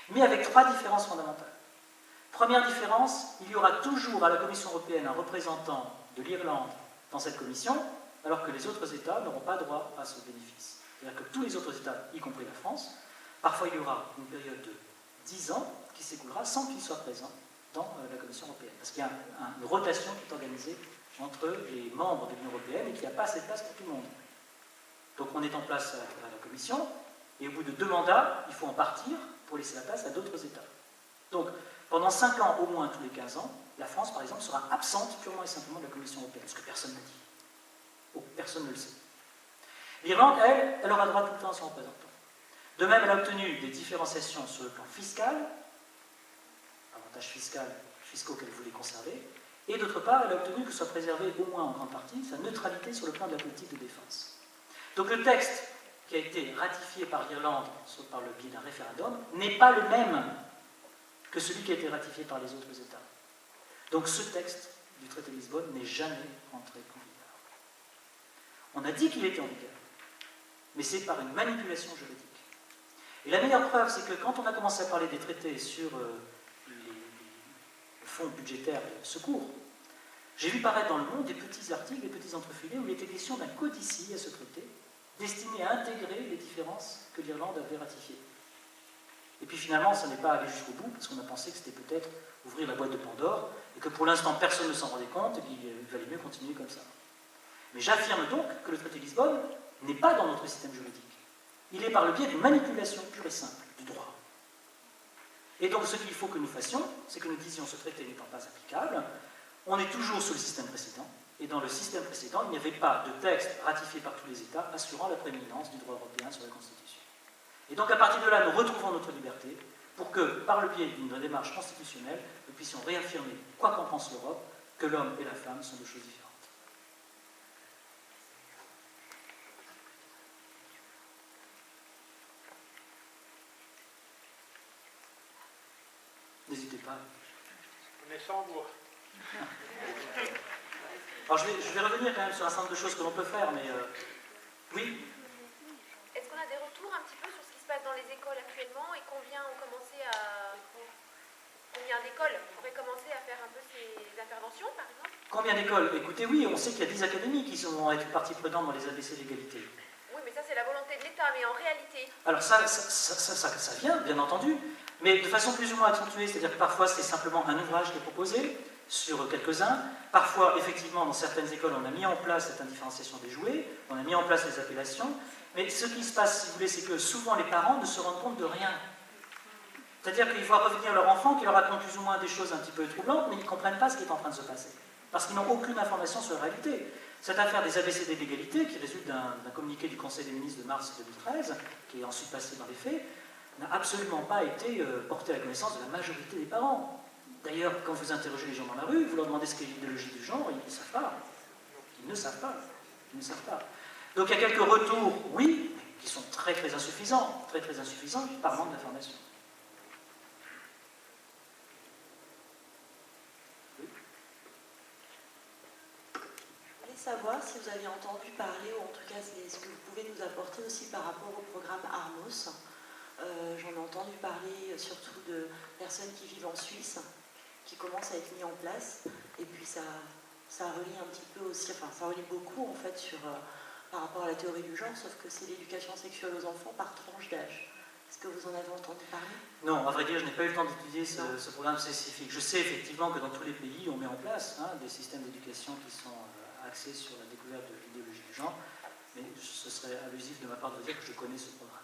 Mais avec 3 différences fondamentales. Première différence, il y aura toujours à la Commission européenne un représentant de l'Irlande dans cette commission, alors que les autres États n'auront pas droit à ce bénéfice. C'est-à-dire que tous les autres États, y compris la France, parfois il y aura une période de 10 ans qui s'écoulera sans qu'ils soient présents dans la Commission européenne. Parce qu'il y a une rotation qui est organisée entre les membres de l'Union européenne et qu'il n'y a pas assez de place pour tout le monde. Donc on est en place à la Commission, et au bout de 2 mandats, il faut en partir pour laisser la place à d'autres États. Donc pendant 5 ans, au moins tous les 15 ans, la France, par exemple, sera absente purement et simplement de la Commission européenne, ce que personne n'a dit. Oh, personne ne le sait. L'Irlande, elle aura droit tout le temps à son représentant. De même, elle a obtenu des différenciations sur le plan fiscal, avantages fiscaux qu'elle voulait conserver, et d'autre part, elle a obtenu que soit préservée, au moins en grande partie, sa neutralité sur le plan de la politique de défense. Donc le texte qui a été ratifié par l'Irlande par le biais d'un référendum n'est pas le même que celui qui a été ratifié par les autres États. Donc ce texte du traité de Lisbonne n'est jamais entré en vigueur. On a dit qu'il était en vigueur, mais c'est par une manipulation juridique. Et la meilleure preuve, c'est que quand on a commencé à parler des traités sur les fonds budgétaires de secours, j'ai vu paraître dans le Monde des petits articles, des petits entrefilés où il était question d'un codicille à ce traité, destiné à intégrer les différences que l'Irlande avait ratifiées. Et puis finalement, ça n'est pas allé jusqu'au bout, parce qu'on a pensé que c'était peut-être ouvrir la boîte de Pandore, et que pour l'instant personne ne s'en rendait compte, et qu'il valait mieux continuer comme ça. Mais j'affirme donc que le traité de Lisbonne n'est pas dans notre système juridique. Il est par le biais d'une manipulation pure et simple du droit. Et donc ce qu'il faut que nous fassions, c'est que nous disions ce traité n'étant pas applicable, on est toujours sous le système précédent, et dans le système précédent, il n'y avait pas de texte ratifié par tous les États assurant la prééminence du droit européen sur la Constitution. Et donc à partir de là, nous retrouvons notre liberté, pour que, par le biais d'une démarche constitutionnelle, nous puissions réaffirmer, quoi qu'en pense l'Europe, que l'homme et la femme sont deux choses différentes. N'hésitez pas. On est sans voix. Alors je vais revenir quand même sur un certain nombre de choses que l'on peut faire, mais oui. Est-ce qu'on a des retours un petit peu sur ce qui se passe dans les écoles actuellement et combien d'écoles pourraient commencer à faire un peu ces interventions, par exemple? Combien d'écoles? Écoutez, oui, on sait qu'il y a 10 académies qui vont être partie prenante dans les ABC d'égalité. Oui, mais ça c'est la volonté de l'État, mais en réalité... Alors ça vient, bien entendu, mais de façon plus ou moins accentuée, c'est-à-dire que parfois c'est simplement un ouvrage qui est proposé sur quelques-uns, parfois effectivement dans certaines écoles on a mis en place cette indifférenciation des jouets, on a mis en place les appellations, mais ce qui se passe, si vous voulez, c'est que souvent les parents ne se rendent compte de rien. C'est-à-dire qu'ils voient revenir leur enfant qui leur raconte plus ou moins des choses un petit peu troublantes, mais ils ne comprennent pas ce qui est en train de se passer, parce qu'ils n'ont aucune information sur la réalité. Cette affaire des ABCD d'égalité, qui résulte d'un communiqué du Conseil des ministres de mars 2013, qui est ensuite passé dans les faits, n'a absolument pas été porté à la connaissance de la majorité des parents. D'ailleurs, quand vous interrogez les gens dans la rue, vous leur demandez ce qu'est l'idéologie du genre, ils ne savent pas. Ils ne savent pas. Ils ne savent pas. Donc il y a quelques retours, oui, qui sont très très insuffisants par manque d'information. Je voulais savoir si vous aviez entendu parler, ou en tout cas ce que vous pouvez nous apporter aussi par rapport au programme Armos. J'en ai entendu parler surtout de personnes qui vivent en Suisse, qui commencent à être mis en place, et puis ça relie un petit peu aussi, enfin ça relie beaucoup en fait par rapport à la théorie du genre, sauf que c'est l'éducation sexuelle aux enfants par tranche d'âge. Est-ce que vous en avez entendu parler? Non, à vrai dire, je n'ai pas eu le temps d'étudier ce programme spécifique. Je sais effectivement que dans tous les pays, on met en place des systèmes d'éducation qui sont axés sur la découverte de l'idéologie du genre, mais ce serait abusif de ma part de dire que je connais ce programme.